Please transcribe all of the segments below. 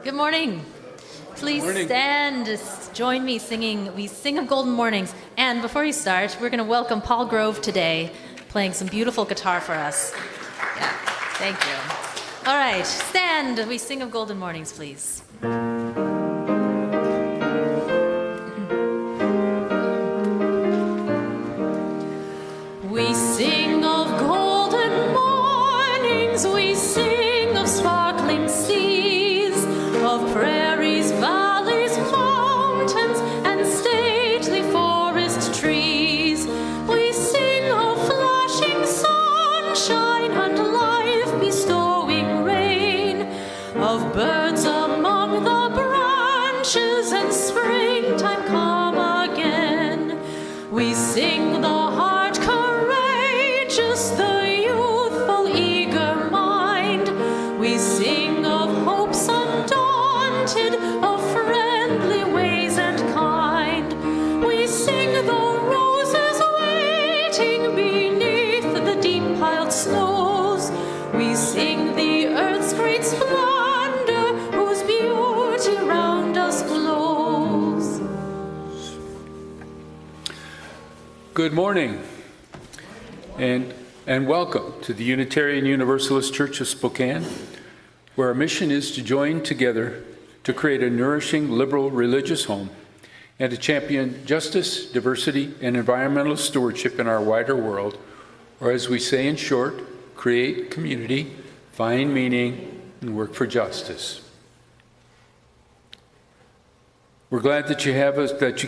Good morning. Please stand, join me singing We Sing of Golden Mornings. And before you start, we're going to welcome Paul Grove today, playing some beautiful guitar for us. Yeah, thank you. All right, stand, We Sing of Golden Mornings, please. We sing of golden mornings, we sing of sparkling seas, of prairies, valleys, mountains, and stately forest trees. We sing of flashing sunshine and life-bestowing rain, of birds among the branches and springtime come again. We sing the heart courageous, the youthful eager mind. We sing of hopes undaunted, of friendly ways and kind. We sing the roses waiting beneath the deep-piled snows. We sing the earth's great splendor, whose beauty round us glows. Good morning, and welcome to the Unitarian Universalist Church of Spokane, where our mission is to join together to create a nourishing, liberal religious home and to champion justice, diversity, and environmental stewardship in our wider world, or as we say in short, create community, find meaning, and work for justice. We're glad that you have us, that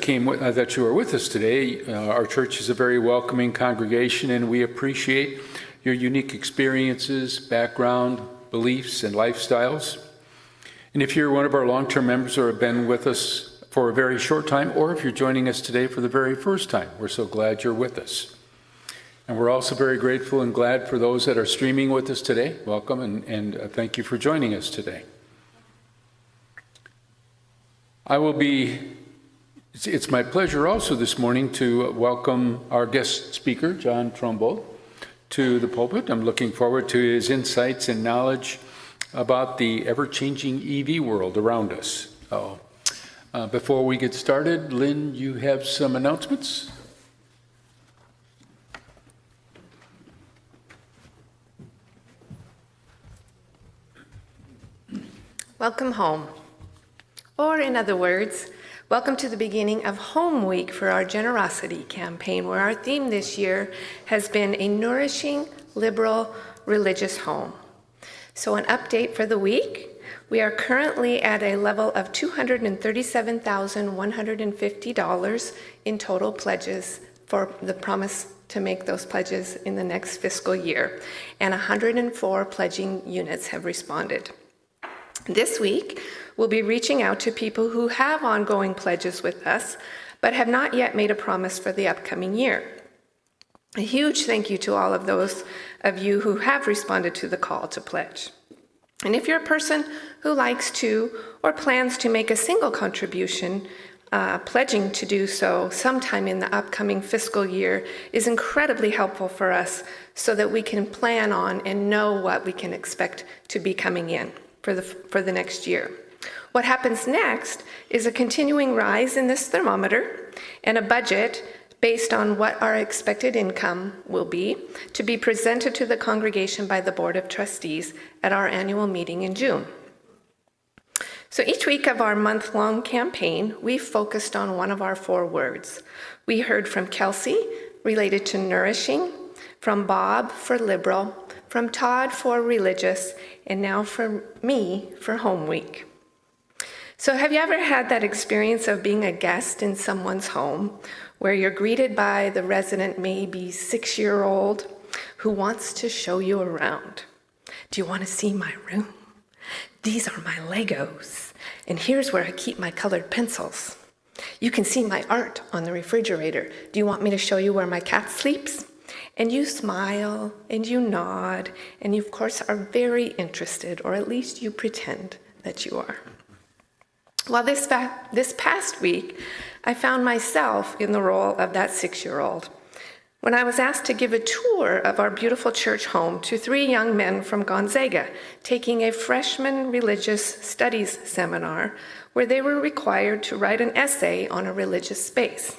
you are with us today. Our church is a very welcoming congregation, and we appreciate your unique experiences, background, beliefs, and lifestyles. And if you're one of our long-term members or have been with us for a very short time, or if you're joining us today for the very first time, we're so glad you're with us. And we're also very grateful and glad for those that are streaming with us today. Welcome, and thank you for joining us today. It's my pleasure also this morning to welcome our guest speaker, John Trombold, to the pulpit. I'm looking forward to his insights and knowledge about the ever-changing EV world around us. Before we get started, Lynn, you have some announcements? Welcome home. Or in other words, welcome to the beginning of Home Week for our Generosity campaign, where our theme this year has been a nourishing, liberal, religious home. So an update for the week, we are currently at a level of $237,150 in total pledges for the promise to make those pledges in the next fiscal year, and 104 pledging units have responded. This week, we'll be reaching out to people who have ongoing pledges with us, but have not yet made a promise for the upcoming year. A huge thank you to all of those of you who have responded to the call to pledge. And if you're a person who likes to or plans to make a single contribution, pledging to do so sometime in the upcoming fiscal year is incredibly helpful for us so that we can plan on and know what we can expect to be coming in for the next year. What happens next is a continuing rise in this thermometer and a budget based on what our expected income will be to be presented to the congregation by the Board of Trustees at our annual meeting in June. So each week of our month-long campaign, we focused on one of our 4 words. We heard from Kelsey, related to nourishing, from Bob for liberal, from Todd for religious, and now from me for Home Week. So have you ever had that experience of being a guest in someone's home where you're greeted by the resident, maybe 6-year-old, who wants to show you around? Do you want to see my room? These are my Legos, and here's where I keep my colored pencils. You can see my art on the refrigerator. Do you want me to show you where my cat sleeps? And you smile, and you nod, and you, of course, are very interested, or at least you pretend that you are. Well, this past week, I found myself in the role of that 6-year-old. when I was asked to give a tour of our beautiful church home to 3 young men from Gonzaga taking a freshman religious studies seminar where they were required to write an essay on a religious space.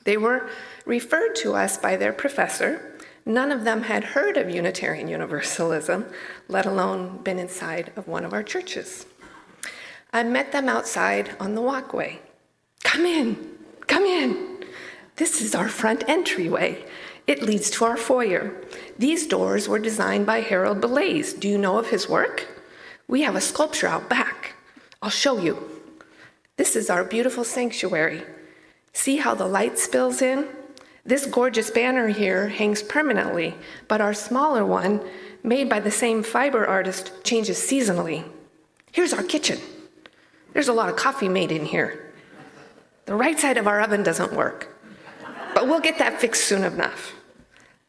They were referred to us by their professor. None of them had heard of Unitarian Universalism, let alone been inside of one of our churches. I met them outside on the walkway. Come in, come in. This is our front entryway. It leads to our foyer. These doors were designed by Harold Belaise. Do you know of his work? We have a sculpture out back. I'll show you. This is our beautiful sanctuary. See how the light spills in? This gorgeous banner here hangs permanently, but our smaller one, made by the same fiber artist, changes seasonally. Here's our kitchen. There's a lot of coffee made in here. The right side of our oven doesn't work, but we'll get that fixed soon enough.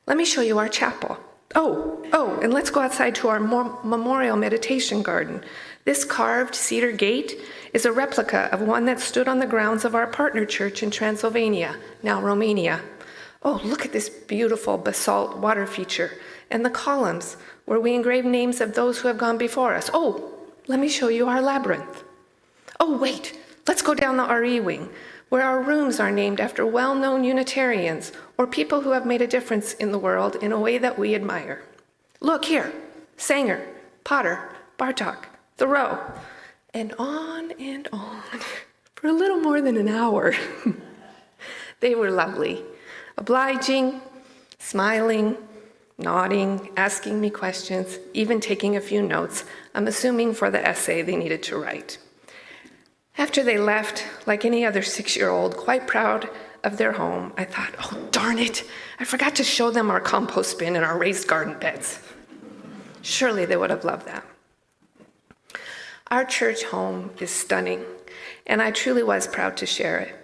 Let me show you our chapel. Oh, and let's go outside to our memorial meditation garden. This carved cedar gate is a replica of one that stood on the grounds of our partner church in Transylvania, now Romania. Oh, look at this beautiful basalt water feature and the columns where we engrave names of those who have gone before us. Oh, let me show you our labyrinth. Oh, wait, let's go down the RE wing, where our rooms are named after well-known Unitarians or people who have made a difference in the world in a way that we admire. Look here, Sanger, Potter, Bartok, Thoreau, and on for a little more than an hour. They were lovely, obliging, smiling, nodding, asking me questions, even taking a few notes, I'm assuming for the essay they needed to write. After they left, like any other 6-year-old, quite proud of their home, I thought, oh, darn it, I forgot to show them our compost bin and our raised garden beds. Surely they would have loved that. Our church home is stunning, and I truly was proud to share it.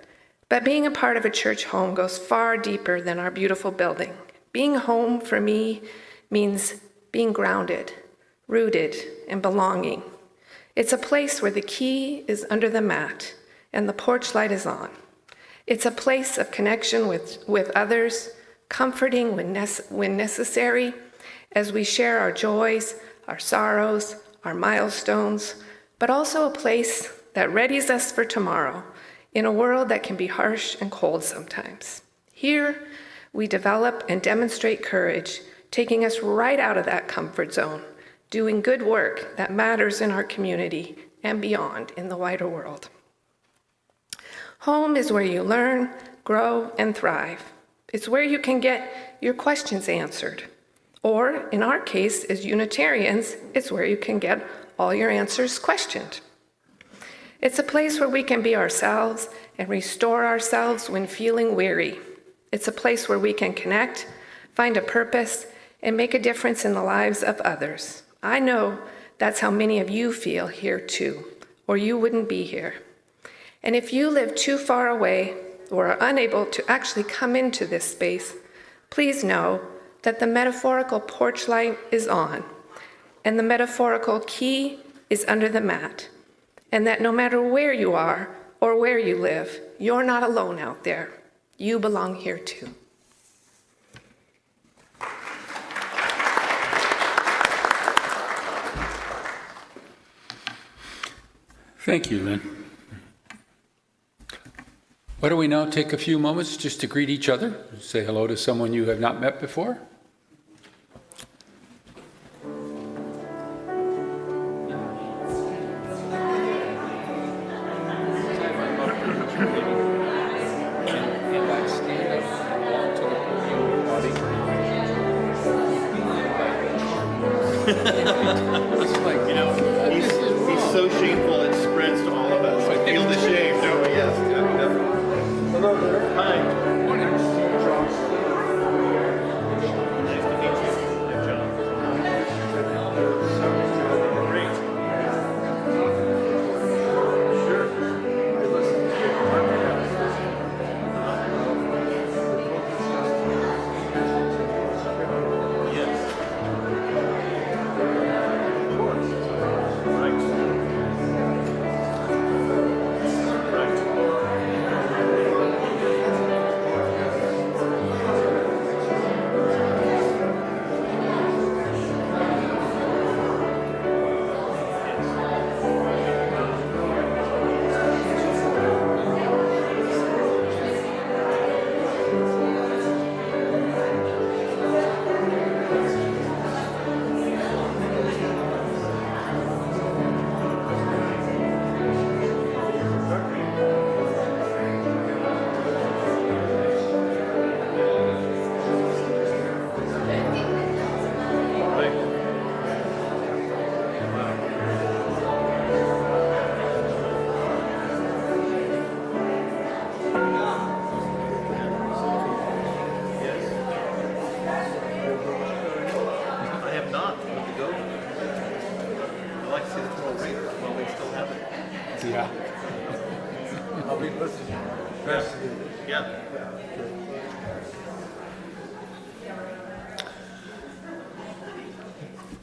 But being a part of a church home goes far deeper than our beautiful building. Being home for me means being grounded, rooted, and belonging. It's a place where the key is under the mat and the porch light is on. It's a place of connection with others, comforting when necessary, as we share our joys, our sorrows, our milestones, but also a place that readies us for tomorrow in a world that can be harsh and cold sometimes. Here, we develop and demonstrate courage, taking us right out of that comfort zone, doing good work that matters in our community and beyond in the wider world. Home is where you learn, grow, and thrive. It's where you can get your questions answered. Or, in our case, as Unitarians, it's where you can get all your answers questioned. It's a place where we can be ourselves and restore ourselves when feeling weary. It's a place where we can connect, find a purpose, and make a difference in the lives of others. I know that's how many of you feel here too, or you wouldn't be here. And if you live too far away or are unable to actually come into this space, please know that the metaphorical porch light is on, and the metaphorical key is under the mat, and that no matter where you are or where you live, you're not alone out there. You belong here too. Thank you, Lynn. Why don't we now take a few moments just to greet each other, say hello to someone you have not met before. He's so shameful it spreads to all of us. I feel the shame, don't we? Yes. Hello there. Hi. Nice to meet you. I'm John. Great. Sure. I listen to you. Yes. Yeah. I'll be listening. Yeah.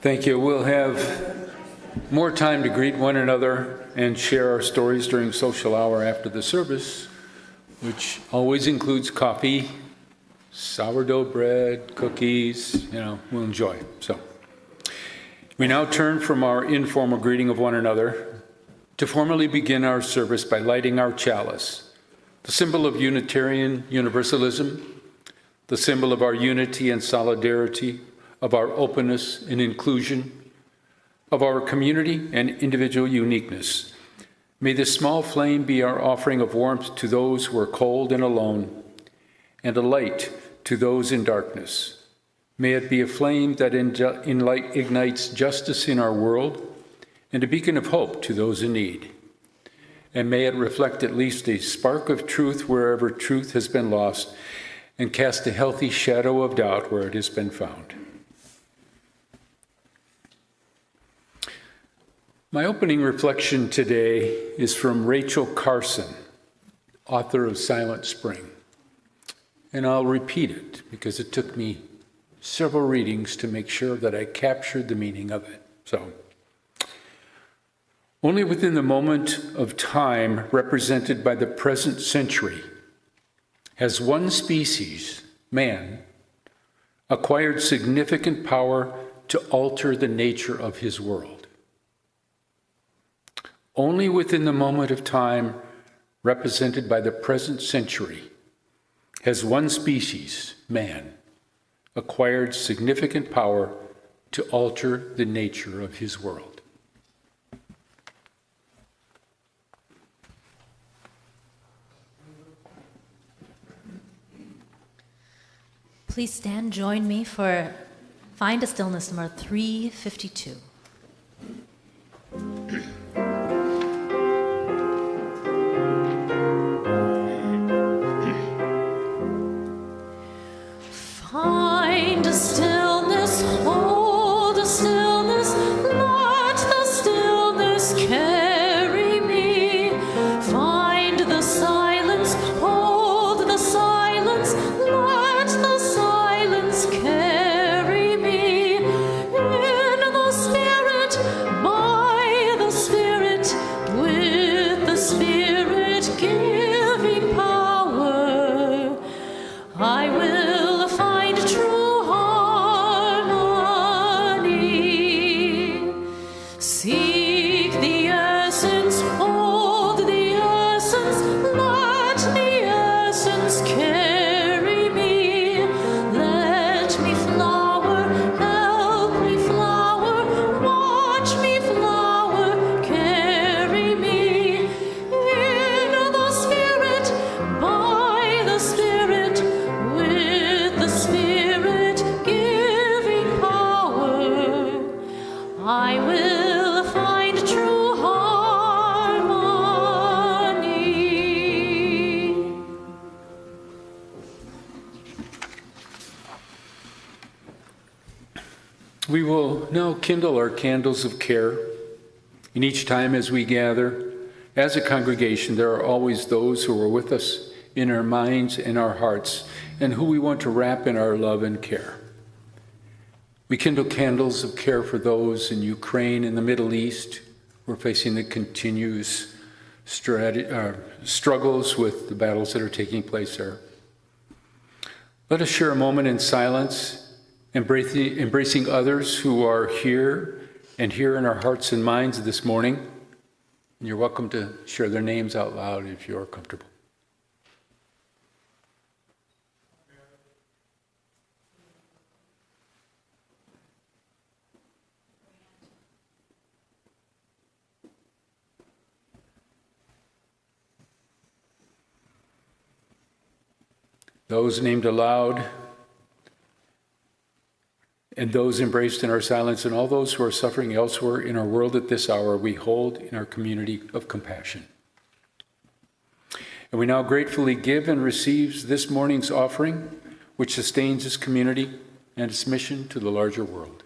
Thank you. We'll have more time to greet one another and share our stories during social hour after the service, which always includes coffee, sourdough bread, cookies, we'll enjoy. So we now turn from our informal greeting of one another to formally begin our service by lighting our chalice, the symbol of Unitarian Universalism, the symbol of our unity and solidarity, of our openness and inclusion, of our community and individual uniqueness. May this small flame be our offering of warmth to those who are cold and alone, and a light to those in darkness. May it be a flame that ignites justice in our world and a beacon of hope to those in need. And may it reflect at least a spark of truth wherever truth has been lost and cast a healthy shadow of doubt where it has been found. My opening reflection today is from Rachel Carson, author of Silent Spring. And I'll repeat it because it took me several readings to make sure that I captured the meaning of it. So, only within the moment of time represented by the present century has one species, man, acquired significant power to alter the nature of his world. Only within the moment of time represented by the present century has one species, man, acquired significant power to alter the nature of his world. Please stand, join me for Find a Stillness number 352. Find a stillness, hold a stillness, let the stillness carry me. Find the silence, hold the silence, let the silence carry me. In the Spirit, by the Spirit, with the Spirit giving power, I will true harmony. Seek the essence, hold the essence, let the essence carry me. Let me flower, help me flower, watch me flower, carry me. In the Spirit, by the Spirit, with the Spirit giving power, I will find true harmony. We will now kindle our candles of care. And each time as we gather, as a congregation, there are always those who are with us in our minds and our hearts, and who we want to wrap in our love and care. We kindle candles of care for those in Ukraine and the Middle East who are facing the continuous struggles with the battles that are taking place there. Let us share a moment in silence, embracing others who are here and here in our hearts and minds this morning. And you're welcome to share their names out loud if you're comfortable. Those named aloud, and those embraced in our silence, and all those who are suffering elsewhere in our world at this hour, we hold in our community of compassion. And we now gratefully give and receive this morning's offering, which sustains this community and its mission to the larger world.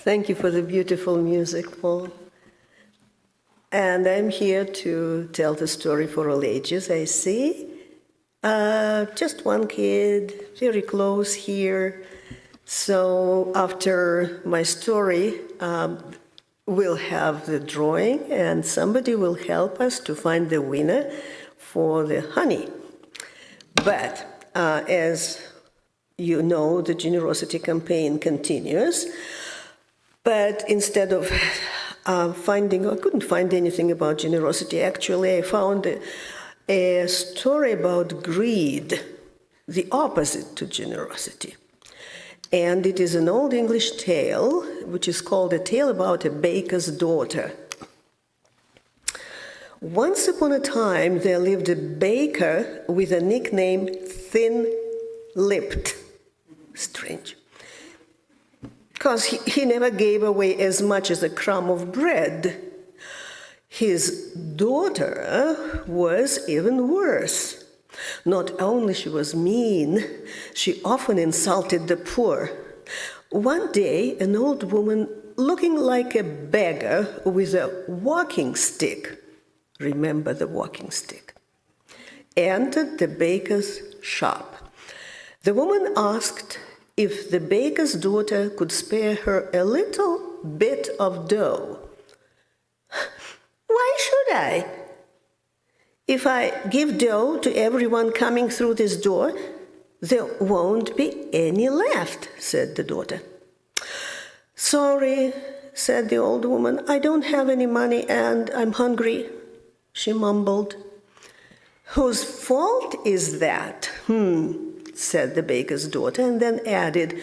Thank you for the beautiful music, Paul. And I'm here to tell the story for all ages, I see. Just one kid, very close here. So after my story, we'll have the drawing, and somebody will help us to find the winner for the honey. But as you know, the generosity campaign continues. But instead of I couldn't find anything about generosity. Actually, I found a story about greed, the opposite to generosity. And it is an old English tale, which is called A Tale About a Baker's Daughter. Once upon a time, there lived a baker with a nickname Thin-Lipped. Strange. Because he never gave away as much as a crumb of bread. His daughter was even worse. Not only she was mean, she often insulted the poor. One day, an old woman looking like a beggar with a walking stick, remember the walking stick, entered the baker's shop. The woman asked if the baker's daughter could spare her a little bit of dough. Why should I? If I give dough to everyone coming through this door, there won't be any left, said the daughter. Sorry, said the old woman, I don't have any money and I'm hungry, she mumbled. Whose fault is that? Said the baker's daughter, and then added,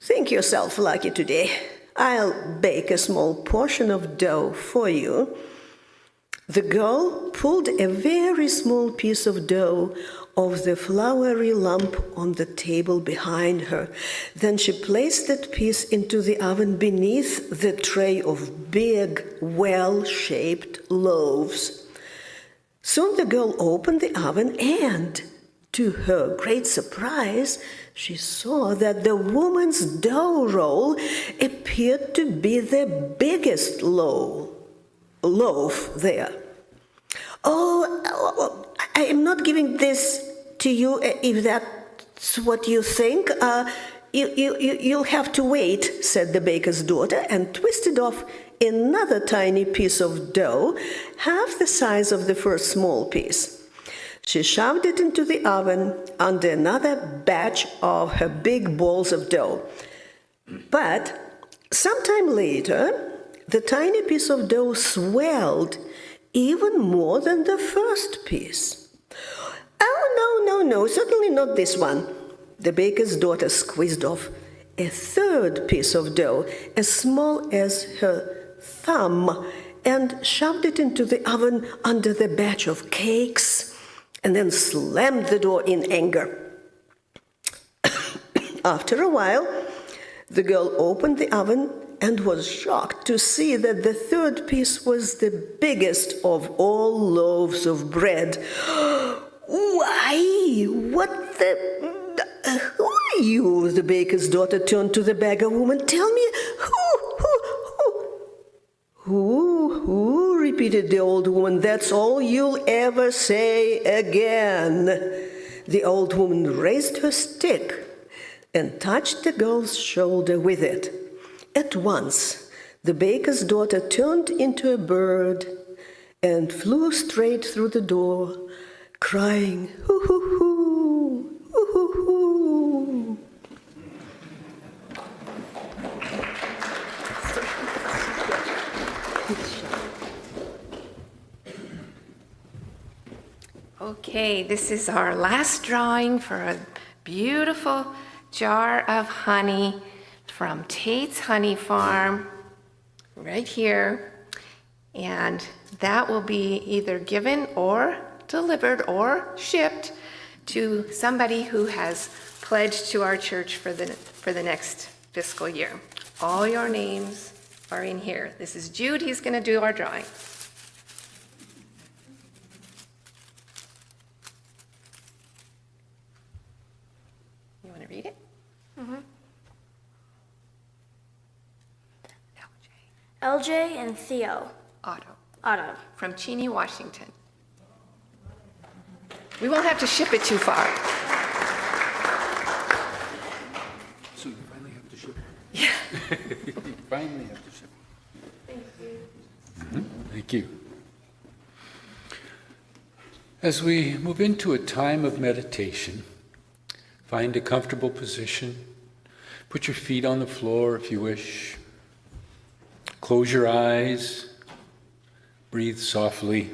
think yourself lucky today. I'll bake a small portion of dough for you. The girl pulled a very small piece of dough off the floury lump on the table behind her. Then she placed that piece into the oven beneath the tray of big, well-shaped loaves. Soon the girl opened the oven and, to her great surprise, she saw that the woman's dough roll appeared to be the biggest loaf there. Oh, I am not giving this to you if that's what you think. You'll have to wait, said the baker's daughter, and twisted off another tiny piece of dough, half the size of the first small piece. She shoved it into the oven under another batch of her big balls of dough. But sometime later, the tiny piece of dough swelled even more than the first piece. Oh, no, certainly not this one. The baker's daughter squeezed off a third piece of dough, as small as her thumb, and shoved it into the oven under the batch of cakes, and then slammed the door in anger. After a while, the girl opened the oven and was shocked to see that the third piece was the biggest of all loaves of bread. Why, what the... Who are you? The baker's daughter turned to the beggar woman. Tell me, who, repeated the old woman. That's all you'll ever say again. The old woman raised her stick and touched the girl's shoulder with it. At once, the baker's daughter turned into a bird and flew straight through the door, crying, hoo, hoo, hoo, hoo, hoo, hoo. Okay, this is our last drawing for a beautiful jar of honey from Tate's Honey Farm, right here. And that will be either given or delivered or shipped to somebody who has pledged to our church for the next fiscal year. All your names are in here. This is Jude. He's going to do our drawing. You want to read it? LJ and Theo. Otto. From Cheney, Washington. We won't have to ship it too far. So you finally have to ship it? Yeah. You finally have to ship it. Thank you. Thank you. As we move into a time of meditation, find a comfortable position. Put your feet on the floor if you wish. Close your eyes. Breathe softly.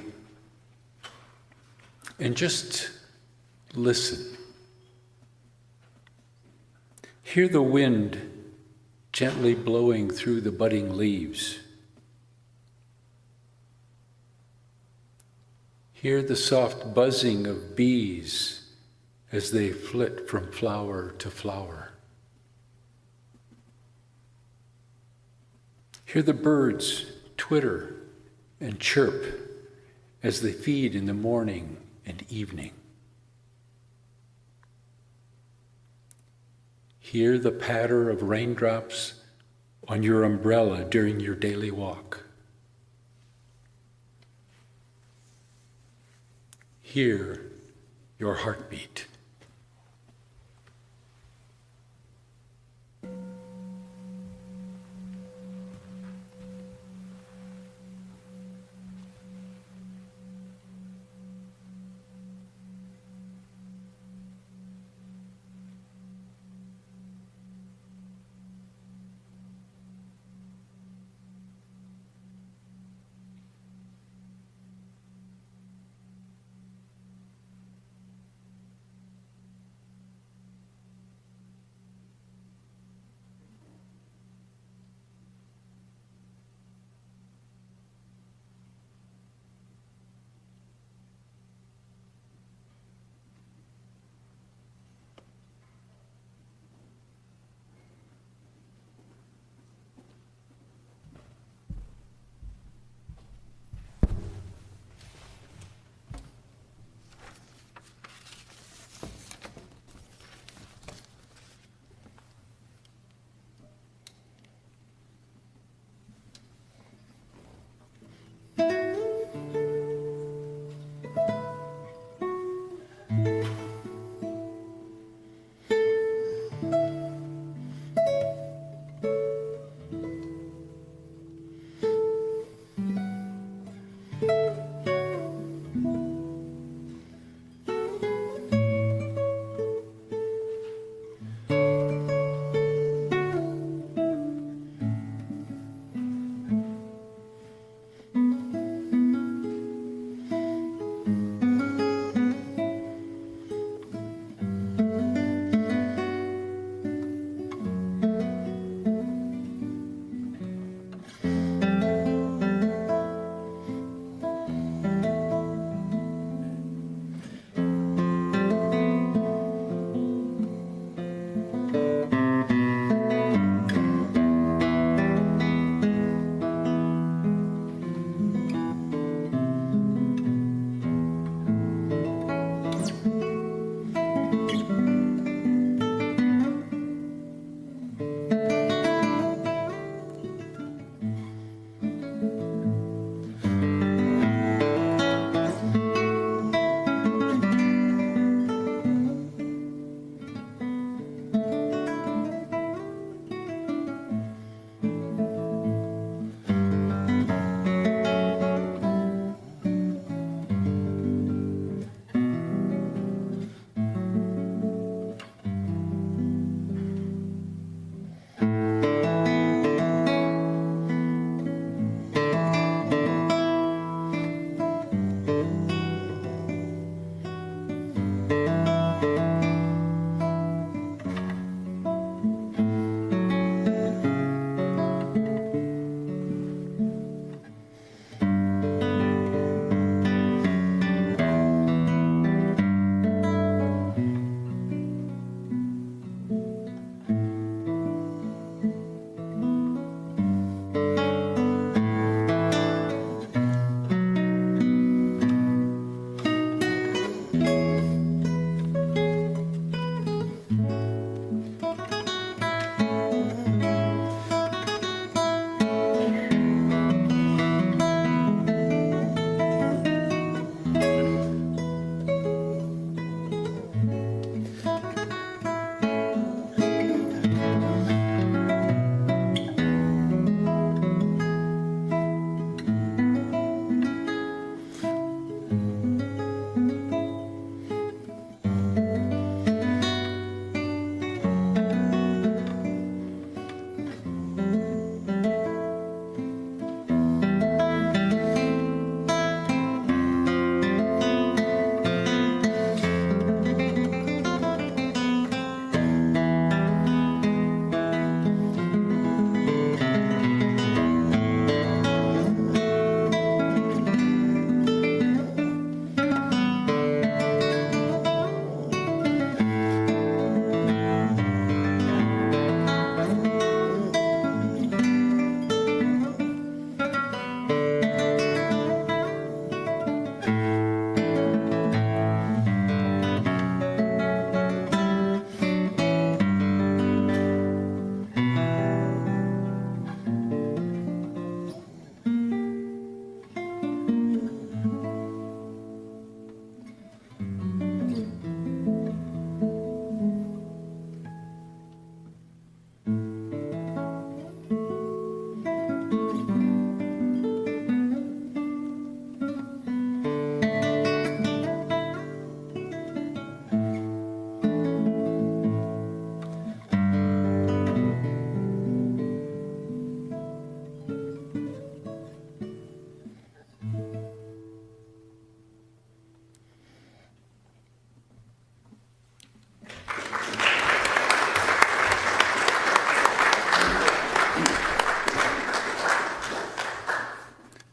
And just listen. Hear the wind gently blowing through the budding leaves. Hear the soft buzzing of bees as they flit from flower to flower. Hear the birds twitter and chirp as they feed in the morning and evening. Hear the patter of raindrops on your umbrella during your daily walk. Hear your heartbeat.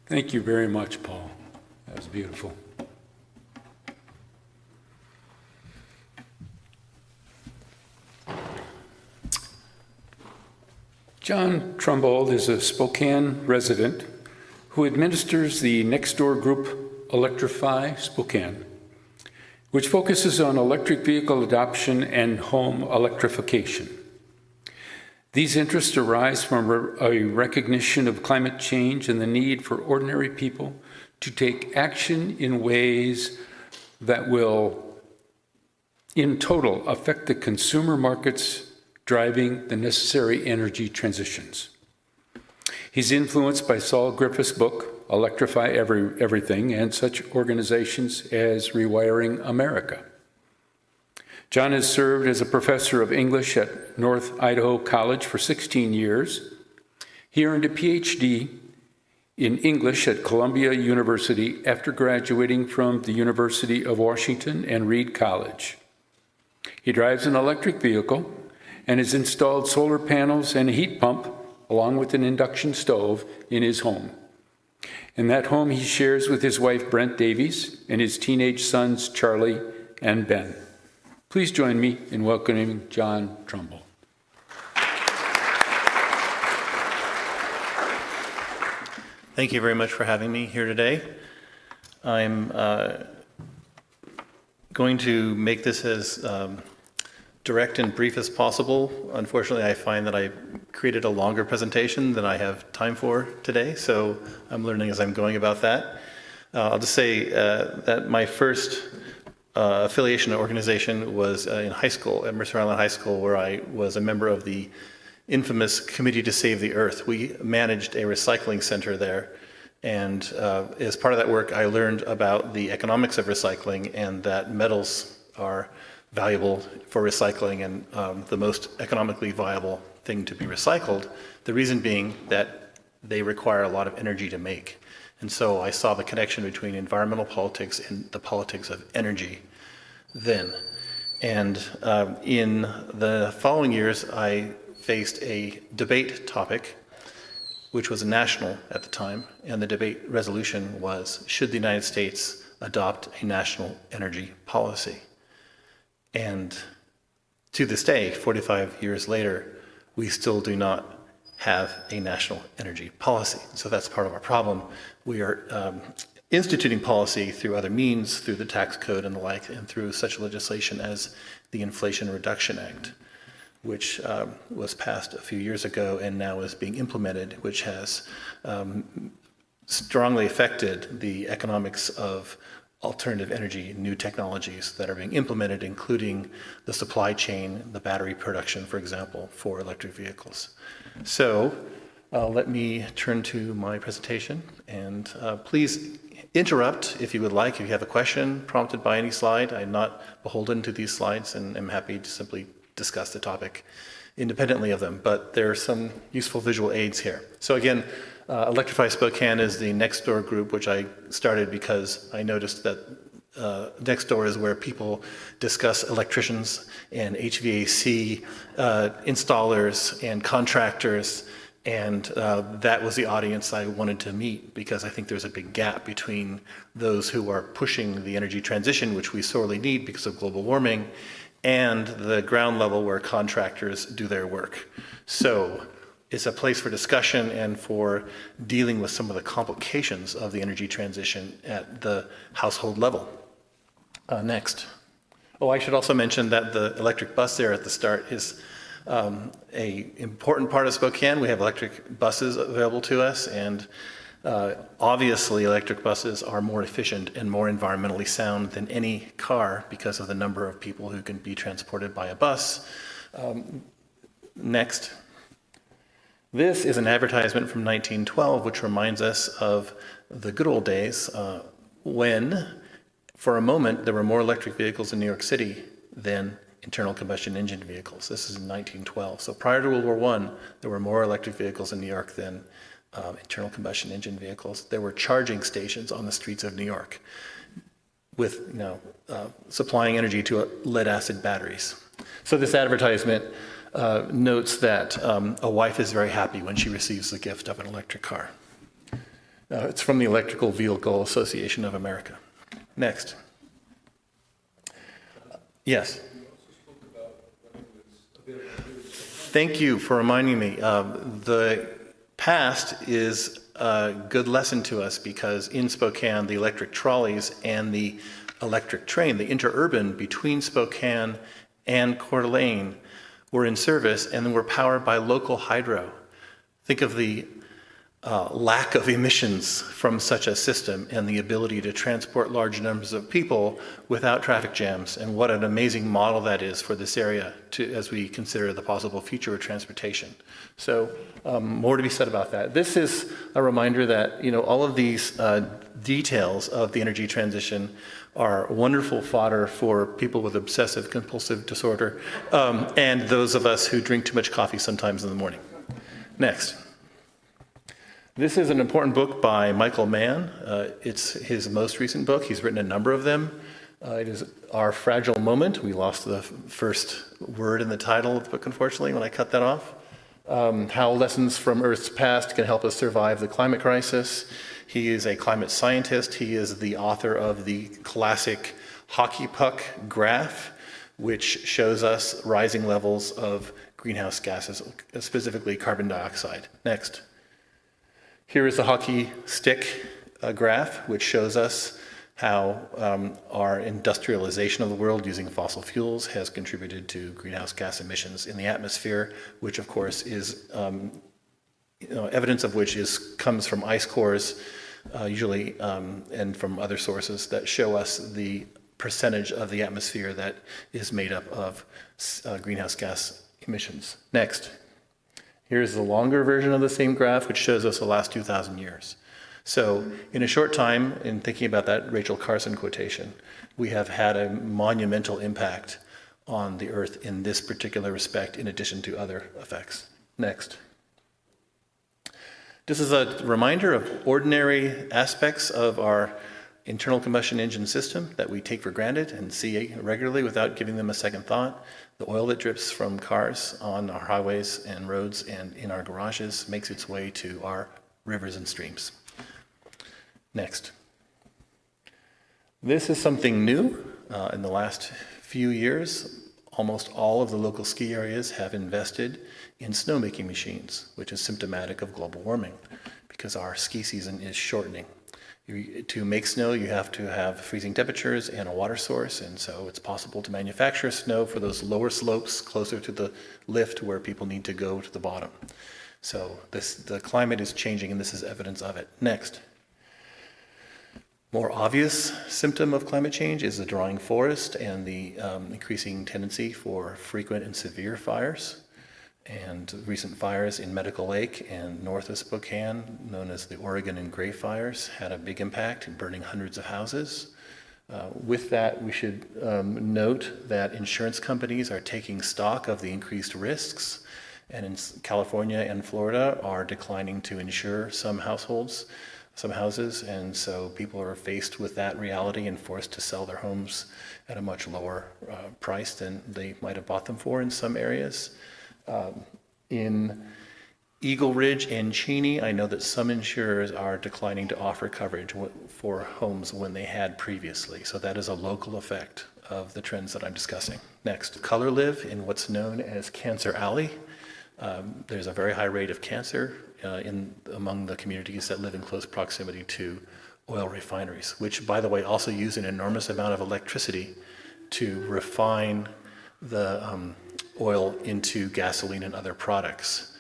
Thank you very much, Paul. That was beautiful. John Trombold is a Spokane resident who administers the Nextdoor group Electrify Spokane, which focuses on electric vehicle adoption and home electrification. These interests arise from a recognition of climate change and the need for ordinary people to take action in ways that will, in total, affect the consumer markets driving the necessary energy transitions. He's influenced by Saul Griffith's book, Electrify Everything, and such organizations as Rewiring America. John has served as a professor of English at North Idaho College for 16 years. He earned a Ph.D. in English at Columbia University after graduating from the University of Washington and Reed College. He drives an electric vehicle and has installed solar panels and a heat pump, along with an induction stove, in his home. In that home, he shares with his wife, Brent Davies, and his teenage sons, Charlie and Ben. Please join me in welcoming John Trombold. Thank you very much for having me here today. I'm going to make this as direct and brief as possible. Unfortunately, I find that I created a longer presentation than I have time for today, so I'm learning as I'm going about that. I'll just say that my first affiliation or organization was in high school, at Mercer Island High School, where I was a member of the infamous Committee to Save the Earth. We managed a recycling center there, and as part of that work, I learned about the economics of recycling and that metals are valuable for recycling and the most economically viable thing to be recycled, the reason being that they require a lot of energy to make. And so I saw the connection between environmental politics and the politics of energy then. And in the following years, I faced a debate topic, which was national at the time, and the debate resolution was, should the United States adopt a national energy policy? And to this day, 45 years later, we still do not have a national energy policy. So that's part of our problem. We are instituting policy through other means, through the tax code and the like, and through such legislation as the Inflation Reduction Act, which was passed a few years ago and now is being implemented, which has strongly affected the economics of alternative energy, new technologies that are being implemented, including the supply chain, the battery production, for example, for electric vehicles. So let me turn to my presentation, and please interrupt if you would like, if you have a question prompted by any slide. I'm not beholden to these slides, and I'm happy to simply discuss the topic independently of them, but there are some useful visual aids here. So again, Electrify Spokane is the Nextdoor group, which I started because I noticed that Nextdoor is where people discuss electricians and HVAC installers and contractors, and that was the audience I wanted to meet, because I think there's a big gap between those who are pushing the energy transition, which we sorely need because of global warming, and the ground level where contractors do their work. So it's a place for discussion and for dealing with some of the complications of the energy transition at the household level. Next. Oh, I should also mention that the electric bus there at the start is an important part of Spokane. We have electric buses available to us, and obviously electric buses are more efficient and more environmentally sound than any car because of the number of people who can be transported by a bus. Next. This is an advertisement from 1912, which reminds us of the good old days when, for a moment, there were more electric vehicles in New York City than internal combustion engine vehicles. This is in 1912. So prior to World War I, there were more electric vehicles in New York than internal combustion engine vehicles. There were charging stations on the streets of New York with, supplying energy to lead-acid batteries. So this advertisement notes that a wife is very happy when she receives the gift of an electric car. It's from the Electrical Vehicle Association of America. Next. Yes. Thank you for reminding me. The past is a good lesson to us because in Spokane, the electric trolleys and the electric train, the interurban between Spokane and Coeur d'Alene, were in service and were powered by local hydro. Think of the lack of emissions from such a system and the ability to transport large numbers of people without traffic jams, and what an amazing model that is for this area as we consider the possible future of transportation. So more to be said about that. This is a reminder that all of these details of the energy transition are wonderful fodder for people with obsessive compulsive disorder and those of us who drink too much coffee sometimes in the morning. Next. This is an important book by Michael Mann. It's his most recent book. He's written a number of them. It is Our Fragile Moment. We lost the first word in the title of the book, unfortunately, when I cut that off. How lessons from Earth's past can help us survive the climate crisis. He is a climate scientist. He is the author of the classic hockey puck graph, which shows us rising levels of greenhouse gases, specifically carbon dioxide. Next. Here is the hockey stick graph, which shows us how our industrialization of the world using fossil fuels has contributed to greenhouse gas emissions in the atmosphere, which of course is evidence of which comes from ice cores, usually, and from other sources that show us the percentage of the atmosphere that is made up of greenhouse gas emissions. Next. Here's the longer version of the same graph, which shows us the last 2,000 years. So in a short time, in thinking about that Rachel Carson quotation, we have had a monumental impact on the Earth in this particular respect, in addition to other effects. Next. This is a reminder of ordinary aspects of our internal combustion engine system that we take for granted and see regularly without giving them a second thought. The oil that drips from cars on our highways and roads and in our garages makes its way to our rivers and streams. Next. This is something new. In the last few years, almost all of the local ski areas have invested in snowmaking machines, which is symptomatic of global warming because our ski season is shortening. To make snow, you have to have freezing temperatures and a water source, and so it's possible to manufacture snow for those lower slopes closer to the lift where people need to go to the bottom. So the climate is changing, and this is evidence of it. Next. More obvious symptom of climate change is the drying forest and the increasing tendency for frequent and severe fires. And recent fires in Medical Lake and north of Spokane, known as the Oregon and Gray fires, had a big impact in burning hundreds of houses. With that, we should note that insurance companies are taking stock of the increased risks, and in California and Florida are declining to insure some houses, and so people are faced with that reality and forced to sell their homes at a much lower price than they might have bought them for in some areas. In Eagle Ridge and Cheney, I know that some insurers are declining to offer coverage for homes when they had previously. So that is a local effect of the trends that I'm discussing. Next, color live in what's known as Cancer Alley. There's a very high rate of cancer among the communities that live in close proximity to oil refineries, which, by the way, also use an enormous amount of electricity to refine the oil into gasoline and other products.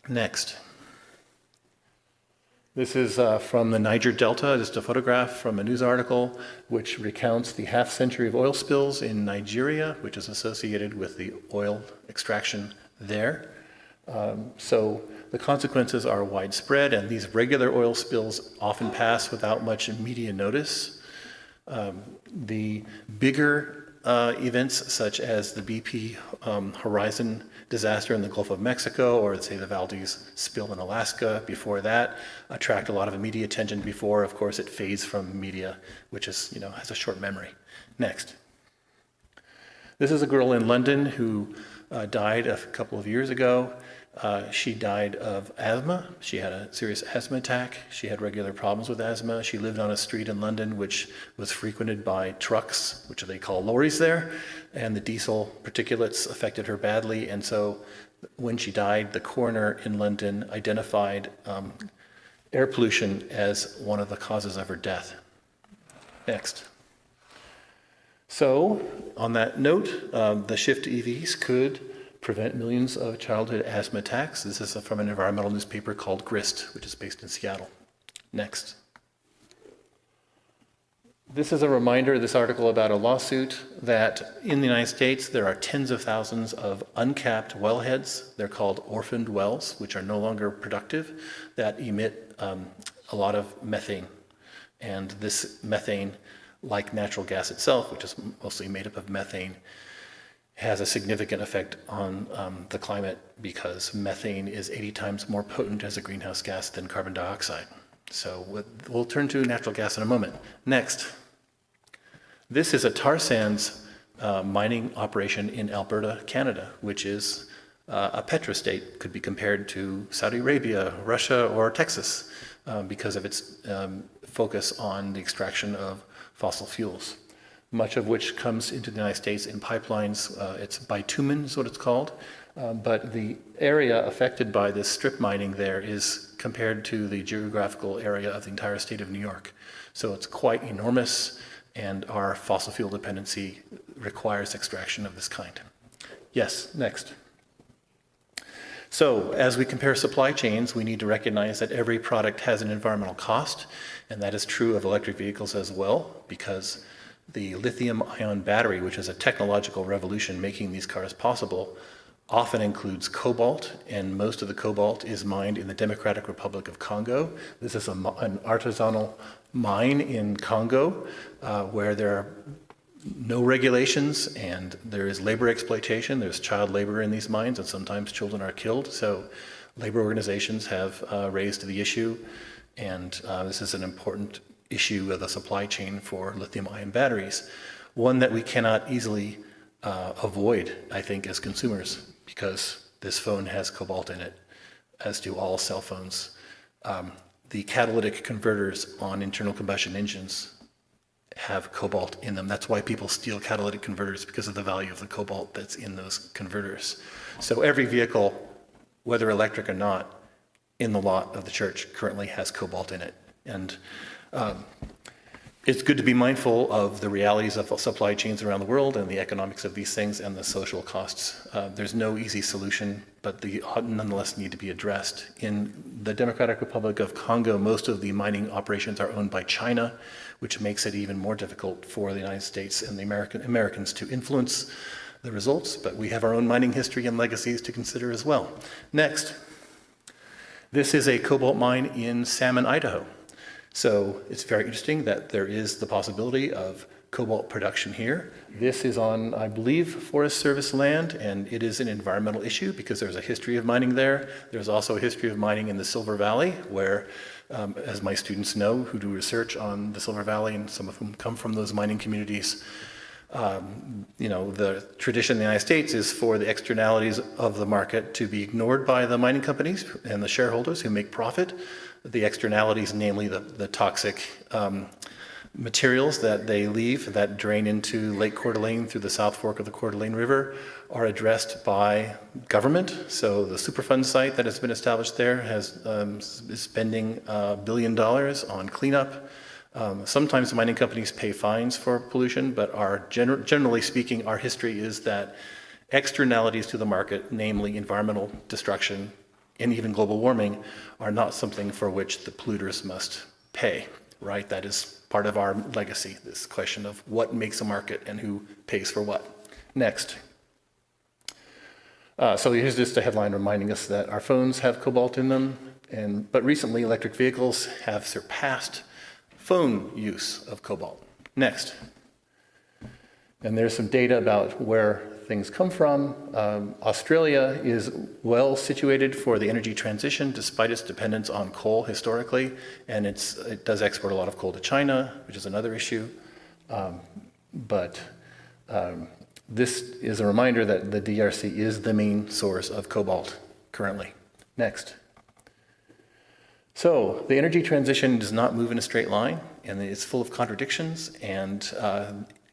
Next. This is from the Niger Delta, just a photograph from a news article which recounts the half century of oil spills in Nigeria, which is associated with the oil extraction there. So the consequences are widespread, and these regular oil spills often pass without much media notice. The bigger events such as the BP Horizon disaster in the Gulf of Mexico, or say the Valdez spill in Alaska before that, attract a lot of media attention before, of course, it fades from media, which is, has a short memory. Next. This is a girl in London who died a couple of years ago. She died of asthma. She had a serious asthma attack. She had regular problems with asthma. She lived on a street in London which was frequented by trucks, which they call lorries there, and the diesel particulates affected her badly. And so when she died, the coroner in London identified air pollution as one of the causes of her death. Next. So, on that note, the shift to EVs could prevent millions of childhood asthma attacks. This is from an environmental newspaper called Grist, which is based in Seattle. Next. This is a reminder, this article about a lawsuit, that in the United States there are tens of thousands of uncapped wellheads. They're called orphaned wells, which are no longer productive, that emit a lot of methane. And this methane, like natural gas itself, which is mostly made up of methane, has a significant effect on the climate because methane is 80 times more potent as a greenhouse gas than carbon dioxide. So we'll turn to natural gas in a moment. Next. This is a tar sands mining operation in Alberta, Canada, which is a petrostate, could be compared to Saudi Arabia, Russia, or Texas because of its focus on the extraction of fossil fuels, much of which comes into the United States in pipelines. It's bitumen is what it's called. But the area affected by this strip mining there is compared to the geographical area of the entire state of New York. So it's quite enormous, and our fossil fuel dependency requires extraction of this kind. Yes, next. So as we compare supply chains, we need to recognize that every product has an environmental cost, and that is true of electric vehicles as well, because the lithium-ion battery, which is a technological revolution making these cars possible, often includes cobalt, and most of the cobalt is mined in the Democratic Republic of Congo. This is an artisanal mine in Congo where there are no regulations and there is labor exploitation. There's child labor in these mines, and sometimes children are killed. So labor organizations have raised the issue, and this is an important issue of the supply chain for lithium-ion batteries, one that we cannot easily avoid, I think, as consumers, because this phone has cobalt in it, as do all cell phones. The catalytic converters on internal combustion engines have cobalt in them. That's why people steal catalytic converters, because of the value of the cobalt that's in those converters. So every vehicle, whether electric or not, in the lot of the church currently has cobalt in it. And it's good to be mindful of the realities of supply chains around the world and the economics of these things and the social costs. There's no easy solution, but they nonetheless need to be addressed. In the Democratic Republic of Congo, most of the mining operations are owned by China, which makes it even more difficult for the United States and the Americans to influence the results, but we have our own mining history and legacies to consider as well. Next, this is a cobalt mine in Salmon, Idaho. So it's very interesting that there is the possibility of cobalt production here. This is on, I believe, Forest Service land, and it is an environmental issue because there's a history of mining there. There's also a history of mining in the Silver Valley, where, as my students know who do research on the Silver Valley, and some of whom come from those mining communities, the tradition in the United States is for the externalities of the market to be ignored by the mining companies and the shareholders who make profit. The externalities, namely the toxic materials that they leave that drain into Lake Coeur d'Alene through the South Fork of the Coeur d'Alene River, are addressed by government. So the Superfund site that has been established there is spending $1 billion on cleanup. Sometimes mining companies pay fines for pollution, but generally speaking, our history is that externalities to the market, namely environmental destruction and even global warming, are not something for which the polluters must pay, right? That is part of our legacy, this question of what makes a market and who pays for what. Next. So here's just a headline reminding us that our phones have cobalt in them, but recently electric vehicles have surpassed phone use of cobalt. Next. And there's some data about where things come from. Australia is well situated for the energy transition despite its dependence on coal historically, and it does export a lot of coal to China, which is another issue. But this is a reminder that the DRC is the main source of cobalt currently. Next. So the energy transition does not move in a straight line, and it's full of contradictions and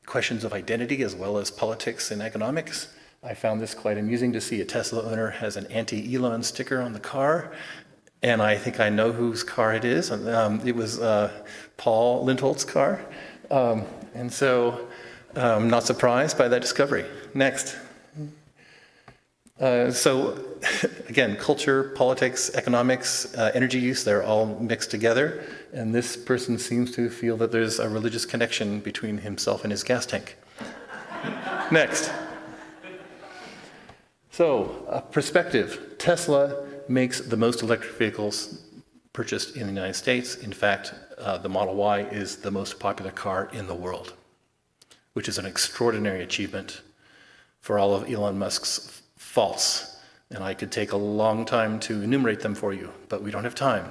questions of identity as well as politics and economics. I found this quite amusing to see a Tesla owner has an anti-Elon sticker on the car, and I think I know whose car it is. It was Paul Lindholtz's car, and so I'm not surprised by that discovery. Next. So again, culture, politics, economics, energy use, they're all mixed together. And this person seems to feel that there's a religious connection between himself and his gas tank. Next. So, perspective. Tesla makes the most electric vehicles purchased in the United States. In fact, the Model Y is the most popular car in the world, which is an extraordinary achievement for all of Elon Musk's faults. And I could take a long time to enumerate them for you, but we don't have time.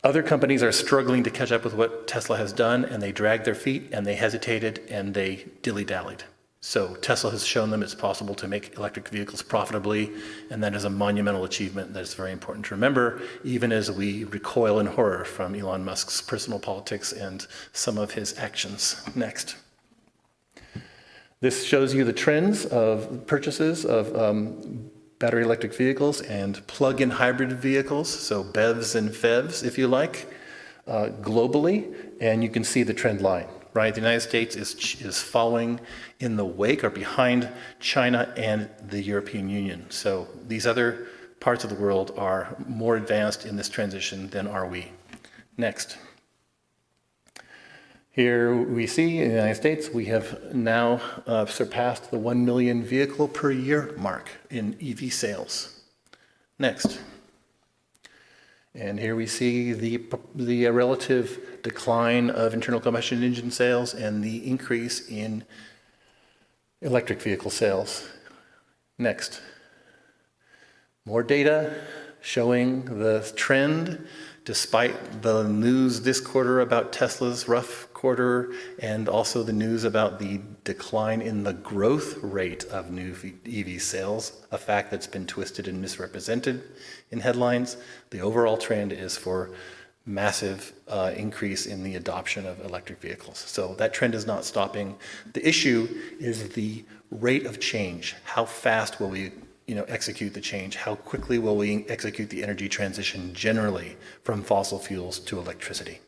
Other companies are struggling to catch up with what Tesla has done, and they dragged their feet, and they hesitated, and they dilly-dallied. So Tesla has shown them it's possible to make electric vehicles profitably, and that is a monumental achievement that is very important to remember, even as we recoil in horror from Elon Musk's personal politics and some of his actions. Next. This shows you the trends of purchases of battery electric vehicles and plug-in hybrid vehicles, so BEVs and FEVs, if you like, globally, and you can see the trend line, right? The United States is following in the wake or behind China and the European Union. So these other parts of the world are more advanced in this transition than are we. Next. Here we see in the United States, we have now surpassed the 1 million vehicle per year mark in EV sales. Next. And here we see the relative decline of internal combustion engine sales and the increase in electric vehicle sales. Next. More data showing the trend despite the news this quarter about Tesla's rough quarter and also the news about the decline in the growth rate of new EV sales, a fact that's been twisted and misrepresented in headlines. The overall trend is for massive increase in the adoption of electric vehicles. So that trend is not stopping. The issue is the rate of change. How fast will we execute the change? How quickly will we execute the energy transition generally from fossil fuels to electricity?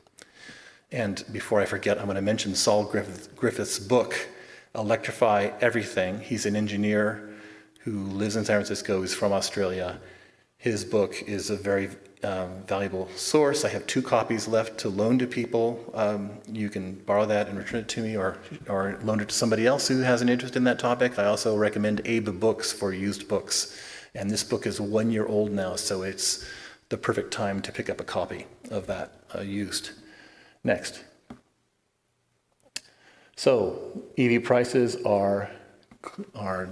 And before I forget, I'm going to mention Saul Griffith's book, Electrify Everything. He's an engineer who lives in San Francisco. He's from Australia. His book is a very valuable source. I have 2 copies left to loan to people. You can borrow that and return it to me or loan it to somebody else who has an interest in that topic. I also recommend Abe Books for used books. And this book is 1 year old now, so it's the perfect time to pick up a copy of that used. Next. So EV prices are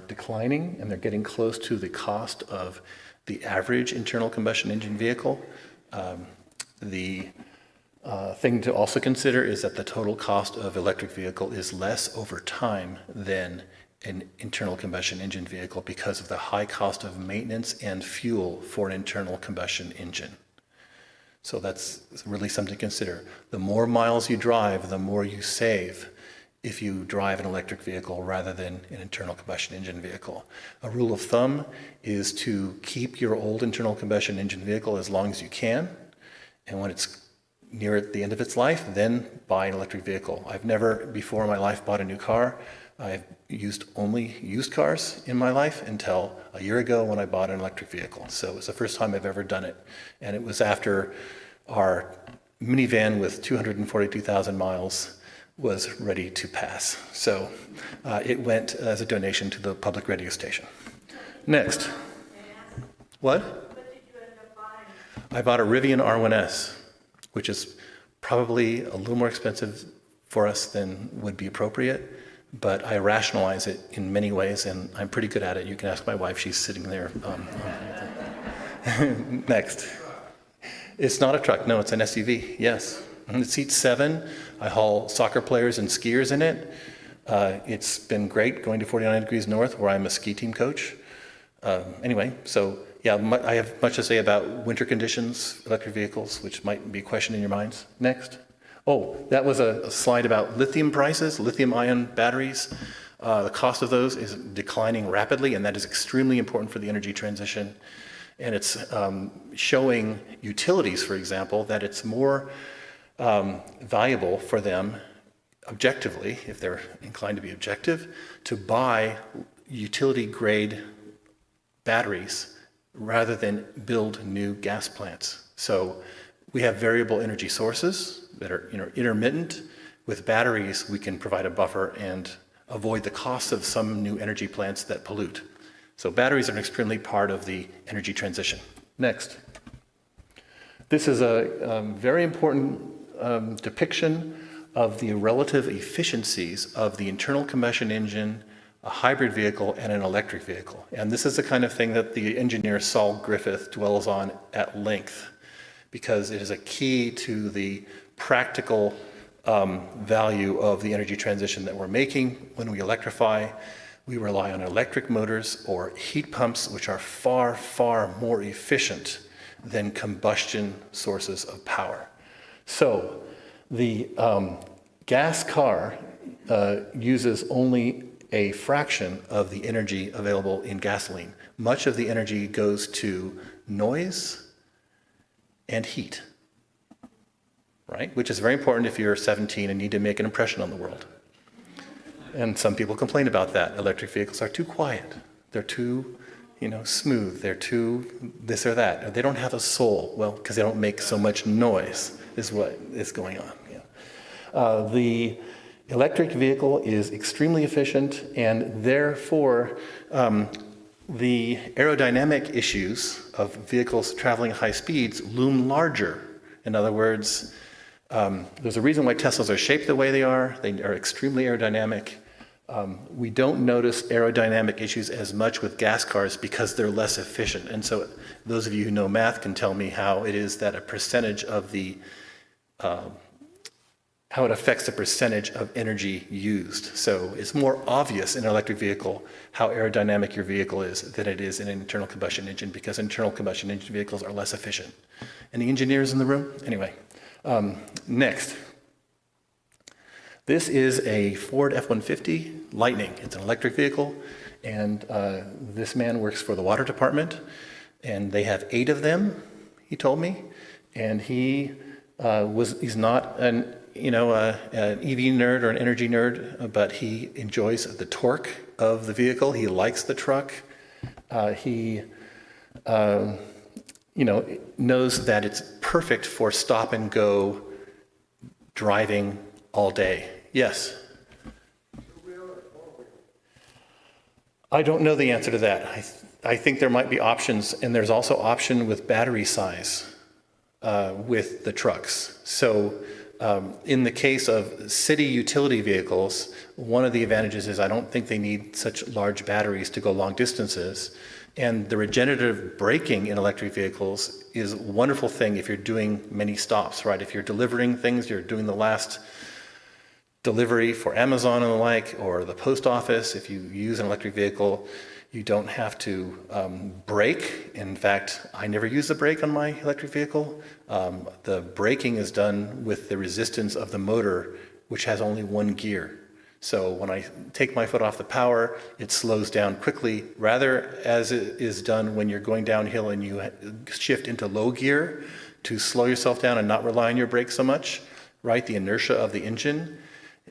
declining, and they're getting close to the cost of the average internal combustion engine vehicle. The thing to also consider is that the total cost of electric vehicle is less over time than an internal combustion engine vehicle because of the high cost of maintenance and fuel for an internal combustion engine. So that's really something to consider. The more miles you drive, the more you save if you drive an electric vehicle rather than an internal combustion engine vehicle. A rule of thumb is to keep your old internal combustion engine vehicle as long as you can, and when it's near the end of its life, then buy an electric vehicle. I've never before in my life bought a new car. I've used only used cars in my life until a year ago when I bought an electric vehicle. So it was the first time I've ever done it. And it was after our minivan with 242,000 miles was ready to pass. So it went as a donation to the public radio station. Next. What? What did you end up buying? I bought a Rivian R1S, which is probably a little more expensive for us than would be appropriate, but I rationalize it in many ways, and I'm pretty good at it. You can ask my wife, she's sitting there. Next. It's not a truck, no, it's an SUV, yes. It seats 7. I haul soccer players and skiers in it. It's been great going to 49 degrees north where I'm a ski team coach. Anyway, so yeah, I have much to say about winter conditions, electric vehicles, which might be a question in your minds. Next. Oh, that was a slide about lithium prices, lithium-ion batteries. The cost of those is declining rapidly, and that is extremely important for the energy transition. And it's showing utilities, for example, that it's more valuable for them objectively, if they're inclined to be objective, to buy utility-grade batteries rather than build new gas plants. So we have variable energy sources that are intermittent. With batteries, we can provide a buffer and avoid the costs of some new energy plants that pollute. So batteries are an extremely part of the energy transition. Next. This is a very important depiction of the relative efficiencies of the internal combustion engine, a hybrid vehicle, and an electric vehicle. And this is the kind of thing that the engineer Saul Griffith dwells on at length, because it is a key to the practical value of the energy transition that we're making. When we electrify, we rely on electric motors or heat pumps, which are far, far more efficient than combustion sources of power. So the gas car uses only a fraction of the energy available in gasoline. Much of the energy goes to noise and heat, right? Which is very important if you're 17 and need to make an impression on the world. And some people complain about that. Electric vehicles are too quiet. They're too, smooth. They're too this or that. Or they don't have a soul. Well, because they don't make so much noise is what is going on. Yeah. The electric vehicle is extremely efficient, and therefore the aerodynamic issues of vehicles traveling at high speeds loom larger. In other words, there's a reason why Teslas are shaped the way they are. They are extremely aerodynamic. We don't notice aerodynamic issues as much with gas cars because they're less efficient. And so those of you who know math can tell me how it is that a percentage of the how it affects the percentage of energy used. So it's more obvious in an electric vehicle how aerodynamic your vehicle is than it is in an internal combustion engine, because internal combustion engine vehicles are less efficient. Any engineers in the room? Anyway, next. This is a Ford F-150 Lightning. It's an electric vehicle, and this man works for the water department, and they have 8 of them, he told me, and he's not an EV nerd or an energy nerd, but he enjoys the torque of the vehicle. He likes the truck. He knows that it's perfect for stop and go driving all day. Yes? I don't know the answer to that. I think there might be options, and there's also option with battery size with the trucks. So in the case of city utility vehicles, one of the advantages is I don't think they need such large batteries to go long distances. And the regenerative braking in electric vehicles is a wonderful thing if you're doing many stops, right? If you're delivering things, you're doing the last delivery for Amazon and the like, or the post office. If you use an electric vehicle, you don't have to brake. In fact, I never use the brake on my electric vehicle. The braking is done with the resistance of the motor, which has only one gear. So when I take my foot off the power, it slows down quickly, rather as it is done when you're going downhill and you shift into low gear to slow yourself down and not rely on your brakes so much, right? The inertia of the engine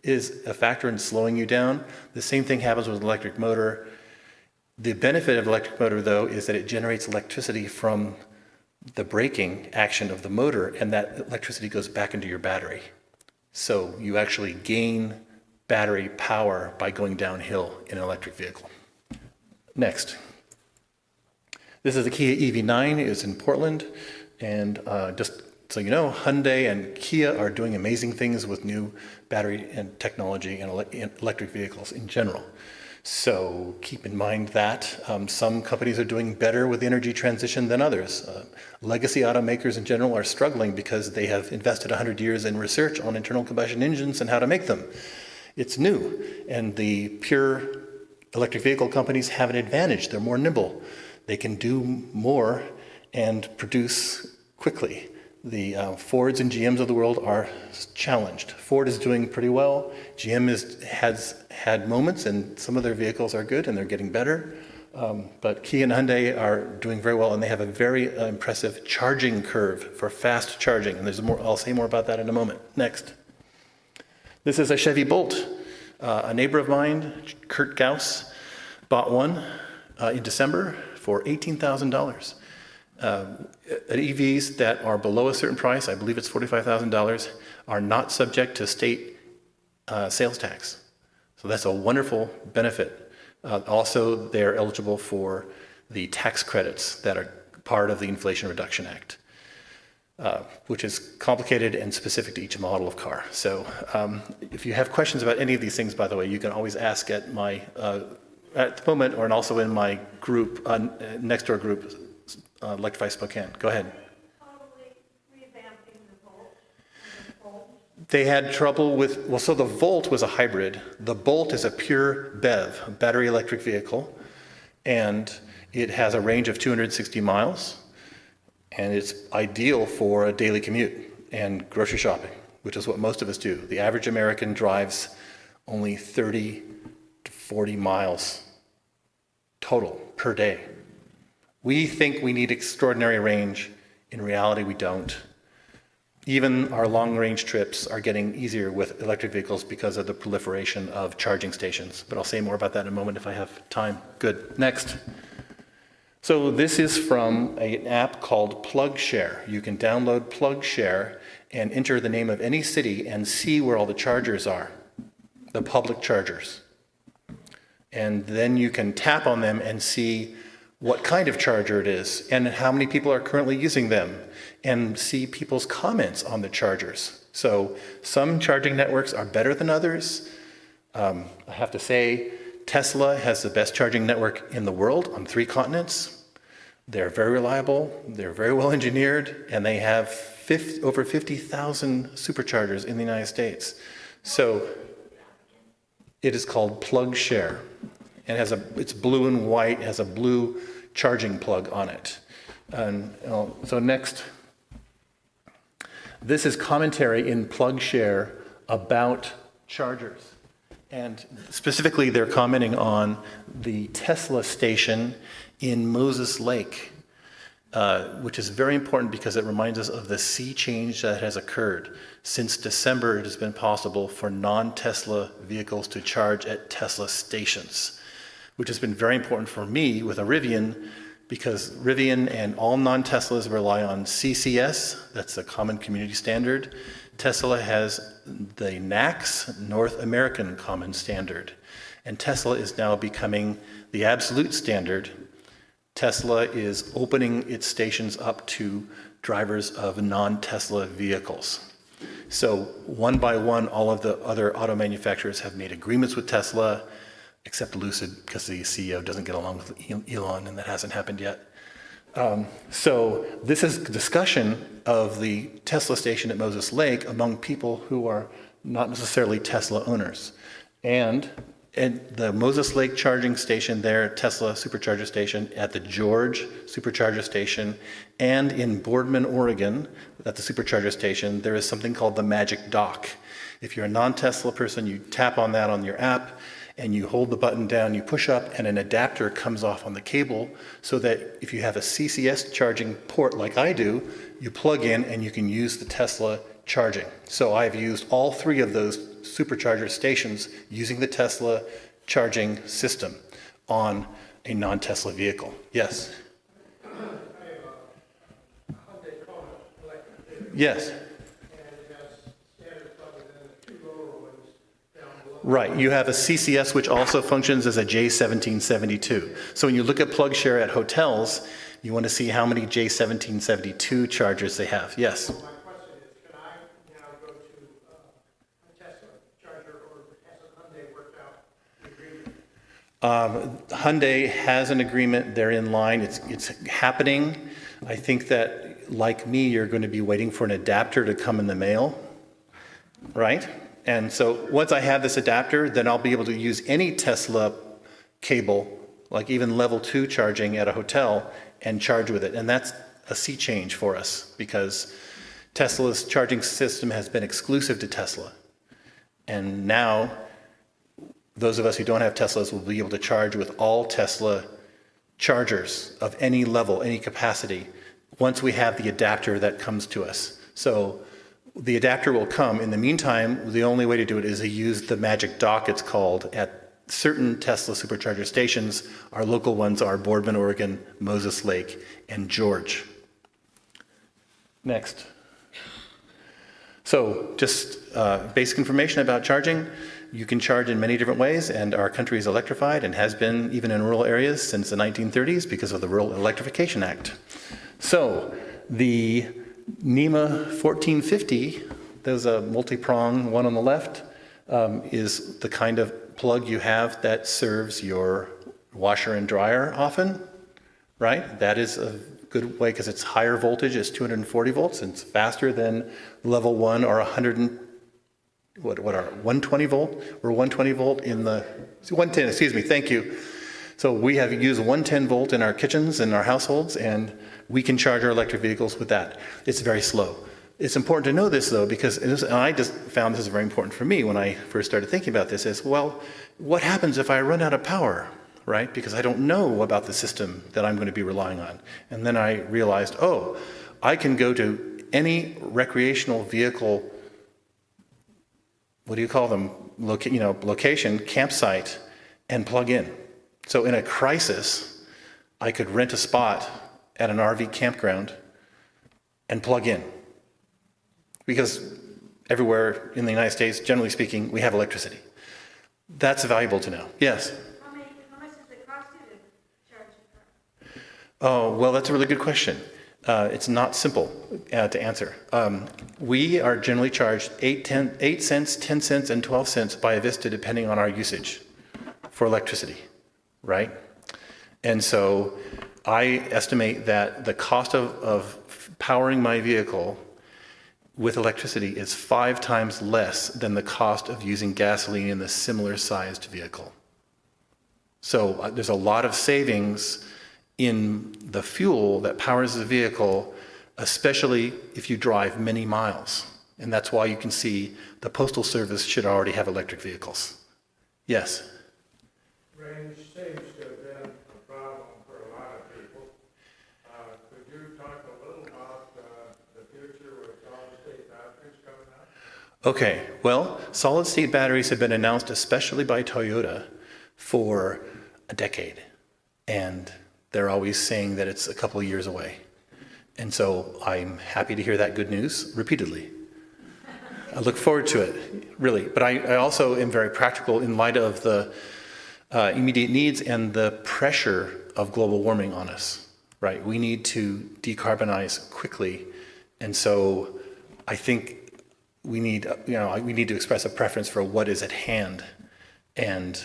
is a factor in slowing you down. The same thing happens with an electric motor. The benefit of electric motor, though, is that it generates electricity from the braking action of the motor, and that electricity goes back into your battery. So you actually gain battery power by going downhill in an electric vehicle. Next. This is the Kia EV9. It's in Portland, and just so you know, Hyundai and Kia are doing amazing things with new battery and technology and electric vehicles in general. So keep in mind that some companies are doing better with the energy transition than others. Legacy automakers in general are struggling because they have invested 100 years in research on internal combustion engines and how to make them. It's new, and the pure electric vehicle companies have an advantage. They're more nimble. They can do more and produce quickly. The Fords and GMs of the world are challenged. Ford is doing pretty well. GM has had moments, and some of their vehicles are good, and they're getting better. But Kia and Hyundai are doing very well, and they have a very impressive charging curve for fast charging. And I'll say more about that in a moment. Next. This is a Chevy Bolt. A neighbor of mine, Kurt Gauss, bought one in December for $18,000. EVs that are below a certain price, I believe it's $45,000, are not subject to state sales tax. So that's a wonderful benefit. Also, they're eligible for the tax credits that are part of the Inflation Reduction Act, which is complicated and specific to each model of car. So if you have questions about any of these things, by the way, you can always ask at the moment, or also in my group, Nextdoor group, Electrify Spokane. Go ahead. Probably revamping the Volt. They had trouble with, so the Volt was a hybrid. The Bolt is a pure BEV, a battery electric vehicle, and it has a range of 260 miles, and it's ideal for a daily commute and grocery shopping, which is what most of us do. The average American drives only 30 to 40 miles total per day. We think we need extraordinary range. In reality, we don't. Even our long-range trips are getting easier with electric vehicles because of the proliferation of charging stations. But I'll say more about that in a moment if I have time. Good. Next. So this is from an app called PlugShare. You can download PlugShare and enter the name of any city and see where all the chargers are, the public chargers. And then you can tap on them and see what kind of charger it is and how many people are currently using them, and see people's comments on the chargers. So some charging networks are better than others. I have to say, Tesla has the best charging network in the world on 3 continents. They're very reliable, they're very well engineered, and they have over 50,000 superchargers in the United States. So it is called PlugShare. And it's blue and white, has a blue charging plug on it. And so next, this is commentary in PlugShare about chargers. And specifically, they're commenting on the Tesla station in Moses Lake, which is very important because it reminds us of the sea change that has occurred. Since December, it has been possible for non-Tesla vehicles to charge at Tesla stations, which has been very important for me with a Rivian, because Rivian and all non-Teslas rely on CCS, that's the Common Community Standard. Tesla has the NACS, North American Common Standard, and Tesla is now becoming the absolute standard. Tesla is opening its stations up to drivers of non-Tesla vehicles. So one by one, all of the other auto manufacturers have made agreements with Tesla, except Lucid, because the CEO doesn't get along with Elon, and that hasn't happened yet. So this is a discussion of the Tesla station at Moses Lake among people who are not necessarily Tesla owners. And the Moses Lake charging station there, Tesla supercharger station, at the George supercharger station, and in Boardman, Oregon, at the supercharger station, there is something called the Magic Dock. If you're a non-Tesla person, you tap on that on your app, and you hold the button down, you push up, and an adapter comes off on the cable, so that if you have a CCS charging port like I do, you plug in and you can use the Tesla charging. So I've used all 3 of those supercharger stations using the Tesla charging system on a non-Tesla vehicle. Yes? Yes. Right, you have a CCS which also functions as a J1772. So when you look at PlugShare at hotels, you want to see how many J1772 chargers they have. Yes? My question is, can I now go to a Tesla charger, or has Hyundai worked out the agreement? Hyundai has an agreement, they're in line, it's happening. I think that, like me, you're going to be waiting for an adapter to come in the mail, right? And so once I have this adapter, then I'll be able to use any Tesla cable, like even level 2 charging at a hotel, and charge with it. And that's a sea change for us because Tesla's charging system has been exclusive to Tesla. And now those of us who don't have Teslas will be able to charge with all Tesla chargers of any level, any capacity, once we have the adapter that comes to us. So the adapter will come. In the meantime, the only way to do it is to use the magic dock, it's called, at certain Tesla supercharger stations. Our local ones are Boardman, Oregon, Moses Lake, and George. Next. So just basic information about charging. You can charge in many different ways, and our country is electrified and has been even in rural areas since the 1930s because of the Rural Electrification Act. So the NEMA 1450, there's a multi-prong one on the left, is the kind of plug you have that serves your washer and dryer often, right? That is a good way because it's higher voltage, it's 240 volts, and it's faster than level 1 or 120 volt? We're 120 volt in the, 110, excuse me, thank you. So we have used 110 volt in our kitchens and our households, and we can charge our electric vehicles with that. It's very slow. It's important to know this though, because, and I just found this is very important for me when I first started thinking about this, is, well, what happens if I run out of power, right? Because I don't know about the system that I'm going to be relying on. And then I realized, oh, I can go to any recreational vehicle, what do you call them, location, campsite, and plug in. So in a crisis, I could rent a spot at an RV campground and plug in. Because everywhere in the United States, generally speaking, we have electricity. That's valuable to know. Yes? How much does it cost you to charge your car? Oh, well, that's a really good question. It's not simple to answer. We are generally charged 8 cents, 10 cents, and 12 cents by Avista, depending on our usage for electricity, right? And so I estimate that the cost of powering my vehicle with electricity is 5 times less than the cost of using gasoline in the similar sized vehicle. So there's a lot of savings in the fuel that powers the vehicle, especially if you drive many miles. And that's why you can see the Postal Service should already have electric vehicles. Yes? Range seems to have been a problem for a lot of people. Could you talk a little about the future with solid-state batteries coming out? Okay, well, solid-state batteries have been announced, especially by Toyota, for a decade. And they're always saying that it's a couple of years away. And so I'm happy to hear that good news repeatedly. I look forward to it, really. But I also am very practical in light of the immediate needs and the pressure of global warming on us, right? We need to decarbonize quickly. And so I think we need to express a preference for what is at hand. And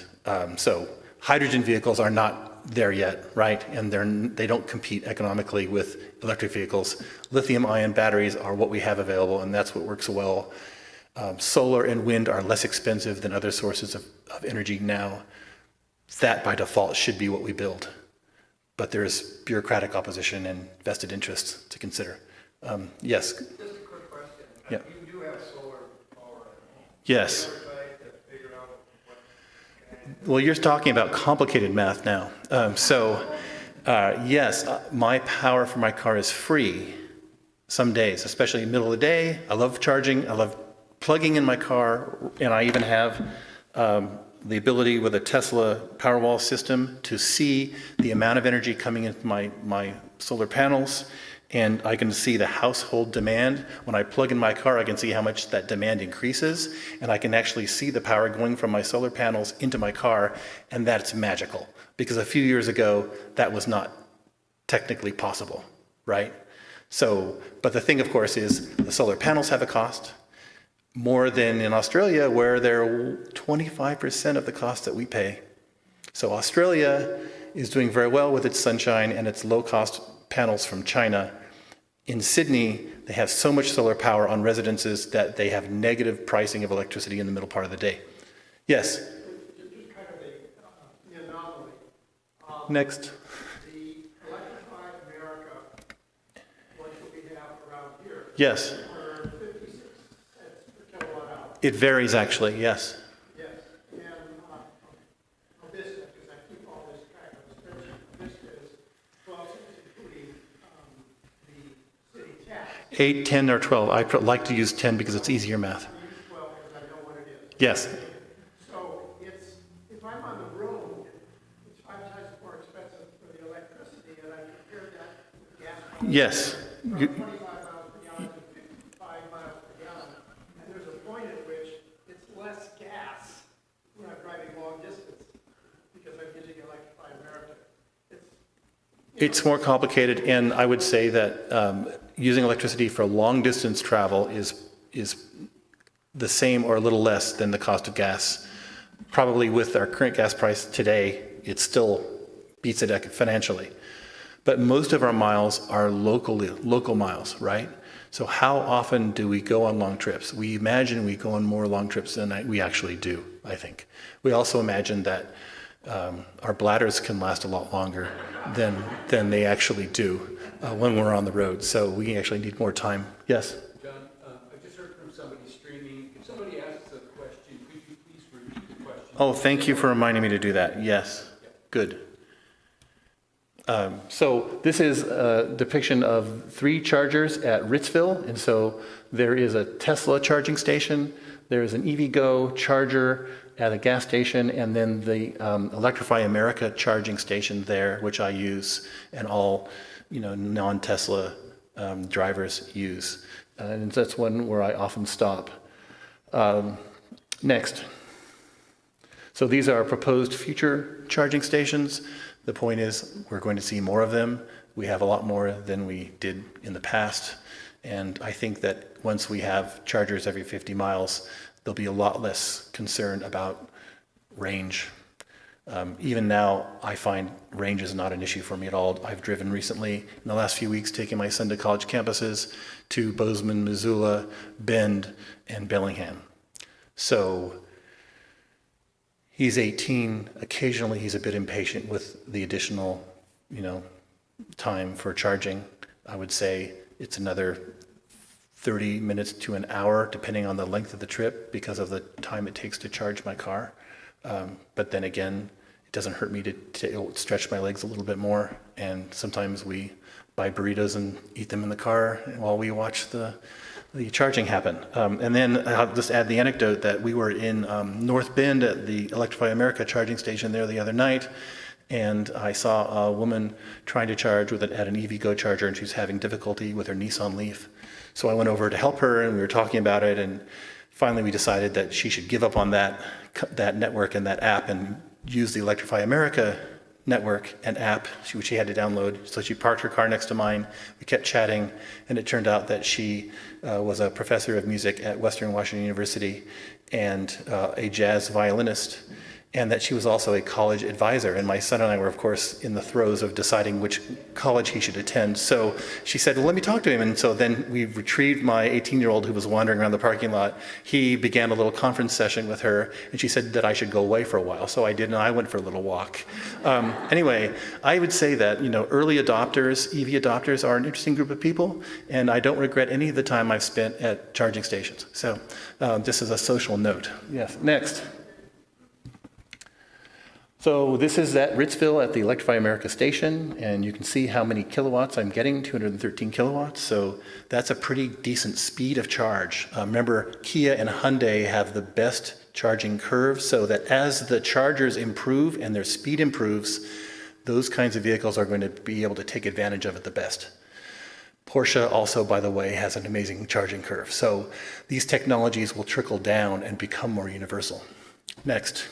so hydrogen vehicles are not there yet, right? And they don't compete economically with electric vehicles. Lithium-ion batteries are what we have available, and that's what works well. Solar and wind are less expensive than other sources of energy now. That, by default, should be what we build. But there's bureaucratic opposition and vested interests to consider. Yes? Just a quick question. Yeah. You do have solar power at home. Yes. Have you ever tried to figure out what Well, you're talking about complicated math now. Yes, my power for my car is free some days, especially in the middle of the day. I love charging. I love plugging in my car. And I even have the ability with a Tesla Powerwall system to see the amount of energy coming into my solar panels. And I can see the household demand. When I plug in my car, I can see how much that demand increases. And I can actually see the power going from my solar panels into my car. And that's magical. Because a few years ago, that was not technically possible, right? So, but the thing, of course, is the solar panels have a cost. More than in Australia, where they're 25% of the cost that we pay. So Australia is doing very well with its sunshine and its low-cost panels from China. In Sydney, they have so much solar power on residences that they have negative pricing of electricity in the middle part of the day. Yes? just kind of the anomaly Next. The Electrify America, what we have around here, Yes. are 56 cents per kilowatt hour. It varies, actually, yes. Yes, and on this, because I keep all this track of the spreadsheet, this is 12 cents including the city tax. 8, 10, or 12. I like to use 10 because it's easier math. I use 12 because I know what it is. Yes. So it's, if I'm on the road, it's 5 times more expensive for the electricity, and I compare that with gas prices Yes. from 25 miles per gallon to 55 miles per gallon. And there's a point at which it's less gas when I'm driving long distance because I'm using Electrify America. It's more complicated, and I would say that using electricity for long distance travel is the same or a little less than the cost of gas. Probably with our current gas price today, it still beats it financially. But most of our miles are local miles, right? So how often do we go on long trips? We imagine we go on more long trips than we actually do, I think. We also imagine that our bladders can last a lot longer than they actually do when we're on the road. So we actually need more time. Yes? John, I just heard from somebody streaming. If somebody asks a question, could you please repeat the question? Oh, thank you for reminding me to do that. Yes. Good. So this is a depiction of 3 chargers at Ritzville. And so there is a Tesla charging station, there is an EVgo charger at a gas station, and then the Electrify America charging station there, which I use and all non-Tesla drivers use. And that's one where I often stop. Next. So these are proposed future charging stations. The point is we're going to see more of them. We have a lot more than we did in the past. And I think that once we have chargers every 50 miles, there'll be a lot less concern about range. Even now, I find range is not an issue for me at all. I've driven recently in the last few weeks, taking my son to college campuses to Bozeman, Missoula, Bend, and Bellingham. So he's 18. Occasionally, he's a bit impatient with the additional, time for charging. I would say it's another 30 minutes to an hour, depending on the length of the trip, because of the time it takes to charge my car. But then again, it doesn't hurt me to stretch my legs a little bit more. And sometimes we buy burritos and eat them in the car while we watch the charging happen. And then I'll just add the anecdote that we were in North Bend at the Electrify America charging station there the other night. And I saw a woman trying to charge at an EVgo charger, and she was having difficulty with her Nissan Leaf. So I went over to help her, and we were talking about it, and finally we decided that she should give up on that network and that app and use the Electrify America network and app, which she had to download. So she parked her car next to mine. We kept chatting, and it turned out that she was a professor of music at Western Washington University and a jazz violinist, and that she was also a college advisor. And my son and I were, of course, in the throes of deciding which college he should attend. So she said, well, let me talk to him. And so then we retrieved my 18-year-old who was wandering around the parking lot. He began a little conference session with her, and she said that I should go away for a while. So I did, and I went for a little walk. Anyway, I would say that, early adopters, EV adopters are an interesting group of people, and I don't regret any of the time I've spent at charging stations. So just as a social note. Yes, next. So this is at Ritzville at the Electrify America station, and you can see how many kilowatts I'm getting, 213 kilowatts. So that's a pretty decent speed of charge. Remember, Kia and Hyundai have the best charging curve, so that as the chargers improve and their speed improves, those kinds of vehicles are going to be able to take advantage of it the best. Porsche also, by the way, has an amazing charging curve. So these technologies will trickle down and become more universal. Next.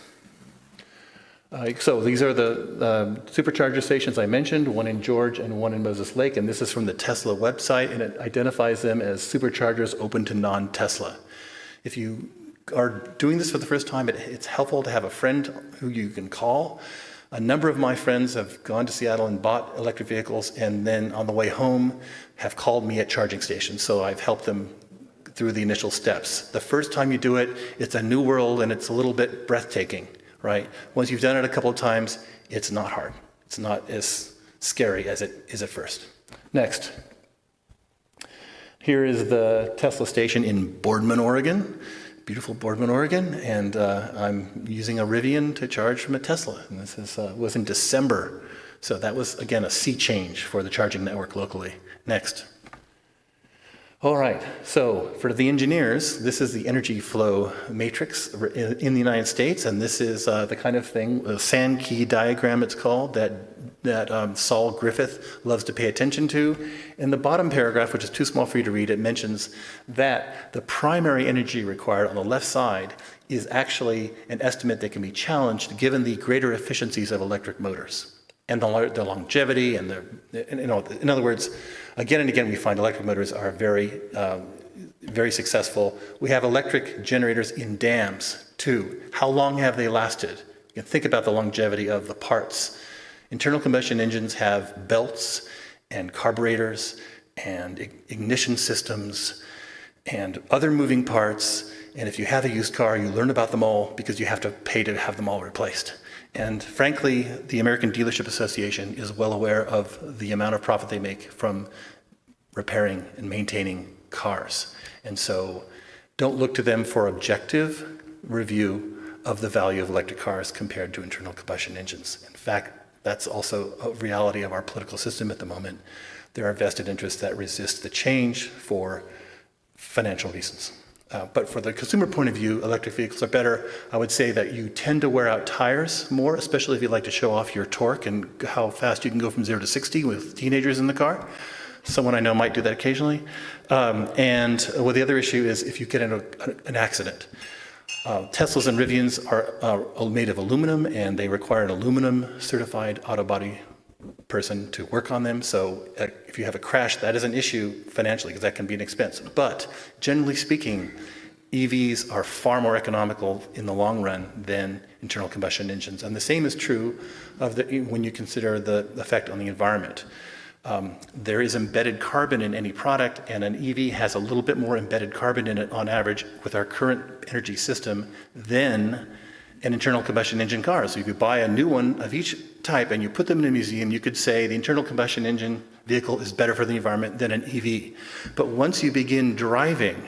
So these are the supercharger stations I mentioned, one in George and one in Moses Lake, and this is from the Tesla website, and it identifies them as superchargers open to non-Tesla. If you are doing this for the first time, it's helpful to have a friend who you can call. A number of my friends have gone to Seattle and bought electric vehicles, and then on the way home have called me at charging stations, so I've helped them through the initial steps. The first time you do it, it's a new world and it's a little bit breathtaking. Right? Once you've done it a couple of times, it's not hard. It's not as scary as it is at first. Next. Here is the Tesla station in Boardman, Oregon. Beautiful Boardman, Oregon. And I'm using a Rivian to charge from a Tesla. And this was in December. So that was, again, a sea change for the charging network locally. Next. All right, so for the engineers, this is the energy flow matrix in the United States, and this is the kind of thing, a Sankey diagram it's called, that Saul Griffith loves to pay attention to. In the bottom paragraph, which is too small for you to read, it mentions that the primary energy required on the left side is actually an estimate that can be challenged given the greater efficiencies of electric motors and the longevity and in other words, again and again we find electric motors are very successful. We have electric generators in dams too. How long have they lasted? You can think about the longevity of the parts. Internal combustion engines have belts and carburetors and ignition systems and other moving parts. And if you have a used car, you learn about them all because you have to pay to have them all replaced. And frankly, the American Dealership Association is well aware of the amount of profit they make from repairing and maintaining cars. And so don't look to them for objective review of the value of electric cars compared to internal combustion engines. In fact, that's also a reality of our political system at the moment. There are vested interests that resist the change for financial reasons. But for the consumer point of view, electric vehicles are better. I would say that you tend to wear out tires more, especially if you like to show off your torque and how fast you can go from 0 to 60 with teenagers in the car. Someone I know might do that occasionally. And the other issue is if you get in an accident. Teslas and Rivians are made of aluminum, and they require an aluminum certified auto body person to work on them. So if you have a crash, that is an issue financially because that can be an expense. But generally speaking, EVs are far more economical in the long run than internal combustion engines. And the same is true of when you consider the effect on the environment. There is embedded carbon in any product, and an EV has a little bit more embedded carbon in it on average with our current energy system than an internal combustion engine car. So if you buy a new one of each type and you put them in a museum, you could say the internal combustion engine vehicle is better for the environment than an EV. But once you begin driving,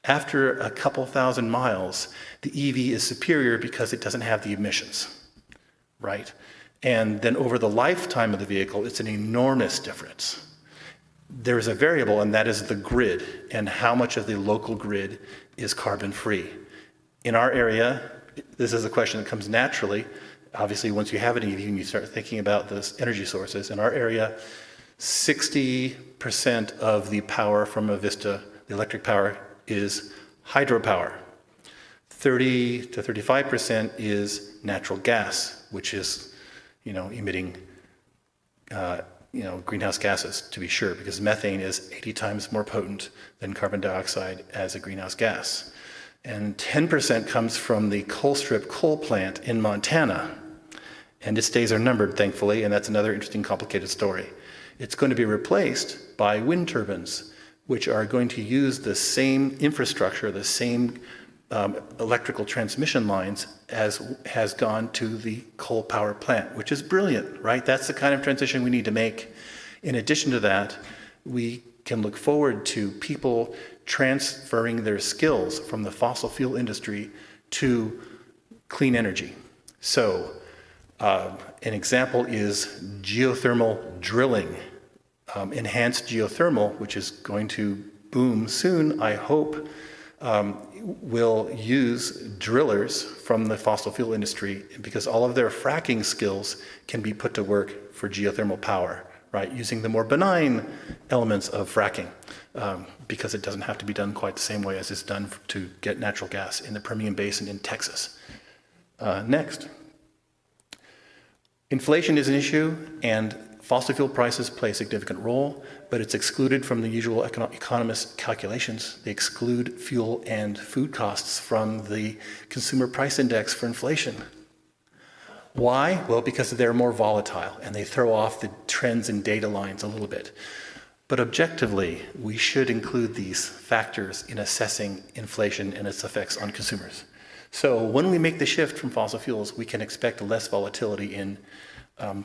after a couple thousand miles, the EV is superior because it doesn't have the emissions, right? And then over the lifetime of the vehicle, it's an enormous difference. There is a variable, and that is the grid, and how much of the local grid is carbon-free. In our area, this is a question that comes naturally. Obviously, once you have an EV and you start thinking about those energy sources, in our area, 60% of the power from a Vista, the electric power, is hydropower. 30 to 35% is natural gas, which is, emitting, greenhouse gases, to be sure, because methane is 80 times more potent than carbon dioxide as a greenhouse gas. And 10% comes from the Colstrip coal plant in Montana. And its days are numbered, thankfully, and that's another interesting, complicated story. It's going to be replaced by wind turbines, which are going to use the same infrastructure, the same electrical transmission lines as has gone to the coal power plant, which is brilliant, right? That's the kind of transition we need to make. In addition to that, we can look forward to people transferring their skills from the fossil fuel industry to clean energy. So an example is geothermal drilling. Enhanced geothermal, which is going to boom soon, I hope, will use drillers from the fossil fuel industry because all of their fracking skills can be put to work for geothermal power, right? Using the more benign elements of fracking because it doesn't have to be done quite the same way as it's done to get natural gas in the Permian Basin in Texas. Next. Inflation is an issue, and fossil fuel prices play a significant role, but it's excluded from the usual economist calculations. They exclude fuel and food costs from the consumer price index for inflation. Why? Well, because they're more volatile and they throw off the trends and data lines a little bit. But objectively, we should include these factors in assessing inflation and its effects on consumers. So when we make the shift from fossil fuels, we can expect less volatility in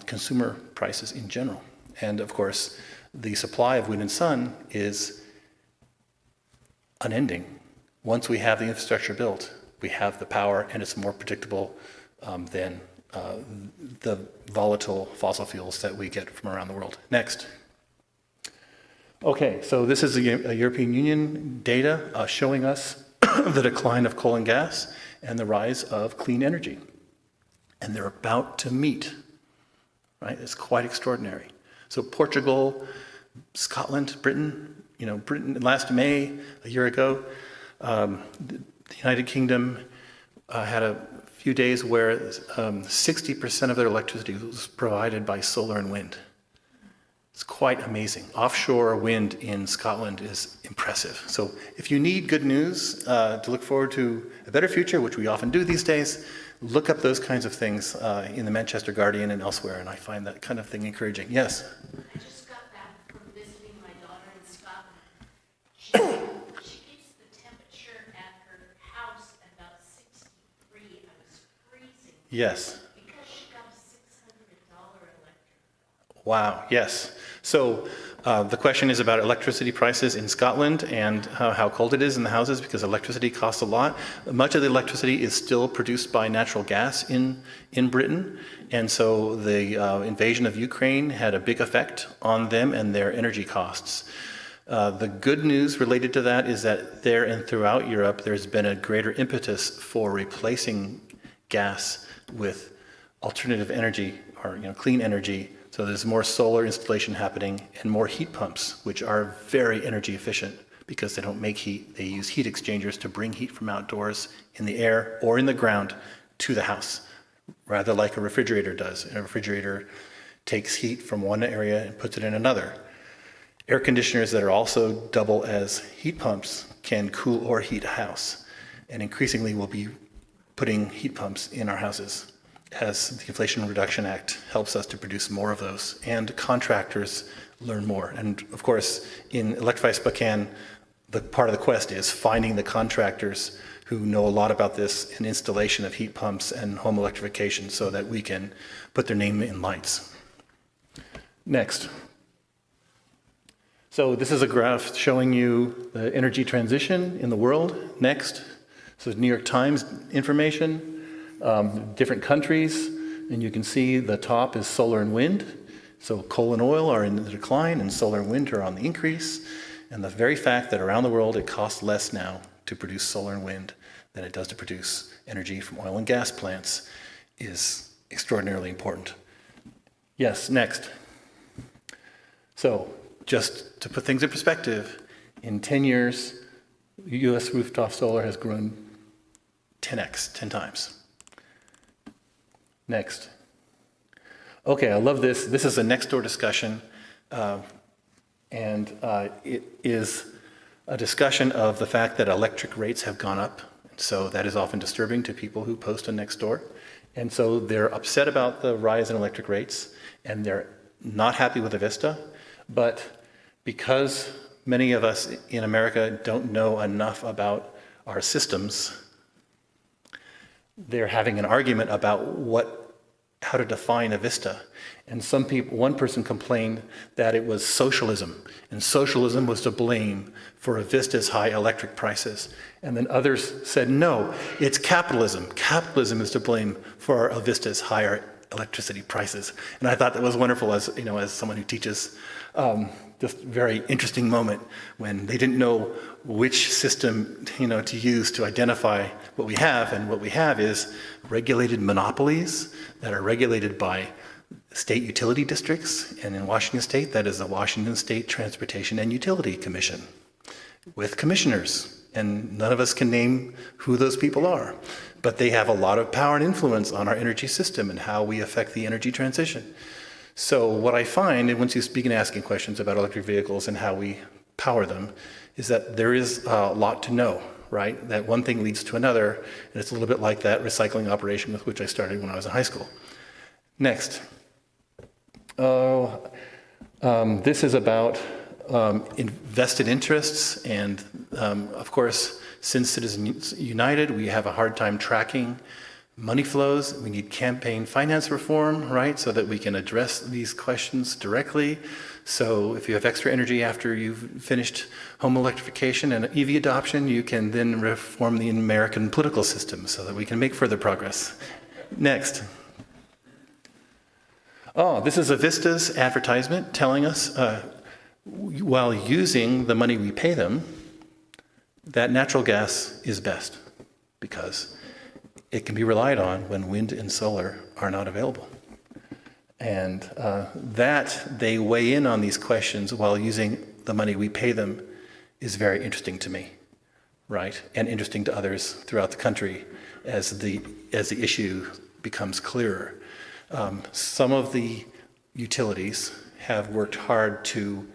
consumer prices in general. And of course, the supply of wind and sun is unending. Once we have the infrastructure built, we have the power, and it's more predictable than the volatile fossil fuels that we get from around the world. Next. Okay, so this is a European Union data showing us the decline of coal and gas and the rise of clean energy. And they're about to meet, right? It's quite extraordinary. So Portugal, Scotland, Britain, Britain last May, a year ago, the United Kingdom had a few days where 60% of their electricity was provided by solar and wind. It's quite amazing. Offshore wind in Scotland is impressive. So if you need good news to look forward to a better future, which we often do these days, look up those kinds of things in the Manchester Guardian and elsewhere, and I find that kind of thing encouraging. Yes? I just got back from visiting my daughter in Scotland. She keeps the temperature at her house at about 63. I was freezing. Yes. Because she got a $600 electric. Wow, yes. So the question is about electricity prices in Scotland and how cold it is in the houses, because electricity costs a lot. Much of the electricity is still produced by natural gas in Britain, and so the invasion of Ukraine had a big effect on them and their energy costs. The good news related to that is that there and throughout Europe, there's been a greater impetus for replacing gas with alternative energy or clean energy. So there's more solar installation happening and more heat pumps, which are very energy efficient because they don't make heat. They use heat exchangers to bring heat from outdoors in the air or in the ground to the house, rather like a refrigerator does. A refrigerator takes heat from one area and puts it in another. Air conditioners that are also double as heat pumps can cool or heat a house. And increasingly we'll be putting heat pumps in our houses, as the Inflation Reduction Act helps us to produce more of those, and contractors learn more. And of course, in Electrify Spokane, the part of the quest is finding the contractors who know a lot about this and installation of heat pumps and home electrification so that we can put their name in lights. Next. So this is a graph showing you the energy transition in the world. Next. So New York Times information. Different countries, and you can see the top is solar and wind. So coal and oil are in the decline, and solar and wind are on the increase. And the very fact that around the world it costs less now to produce solar and wind than it does to produce energy from oil and gas plants is extraordinarily important. Yes, next. So just to put things in perspective, in 10 years, U.S. rooftop solar has grown 10x, 10 times. Next. Okay, I love this. This is a Nextdoor discussion, and it is a discussion of the fact that electric rates have gone up. So that is often disturbing to people who post on Nextdoor. And so they're upset about the rise in electric rates, and they're not happy with the Vista. But because many of us in America don't know enough about our systems, they're having an argument about how to define a Vista. And one person complained that it was socialism, and socialism was to blame for a Vista's high electric prices. And then others said, no, it's capitalism. Capitalism is to blame for a Vista's higher electricity prices. And I thought that was wonderful as someone who teaches, just very interesting moment when they didn't know which system to use to identify what we have. And what we have is regulated monopolies that are regulated by state utility districts. And in Washington State, that is the Washington State Transportation and Utility Commission with commissioners. And none of us can name who those people are. But they have a lot of power and influence on our energy system and how we affect the energy transition. So what I find, and once you begin asking questions about electric vehicles and how we power them, is that there is a lot to know, right? That one thing leads to another, and it's a little bit like that recycling operation with which I started when I was in high school. Next. This is about invested interests, and of course, since Citizens United, we have a hard time tracking money flows. We need campaign finance reform, right, so that we can address these questions directly. So if you have extra energy after you've finished home electrification and EV adoption, you can then reform the American political system so that we can make further progress. Next. Oh, this is a Vista's advertisement telling us, while using the money we pay them, that natural gas is best because it can be relied on when wind and solar are not available. And that they weigh in on these questions while using the money we pay them is very interesting to me, right? And interesting to others throughout the country as the issue becomes clearer. Some of the utilities have worked hard to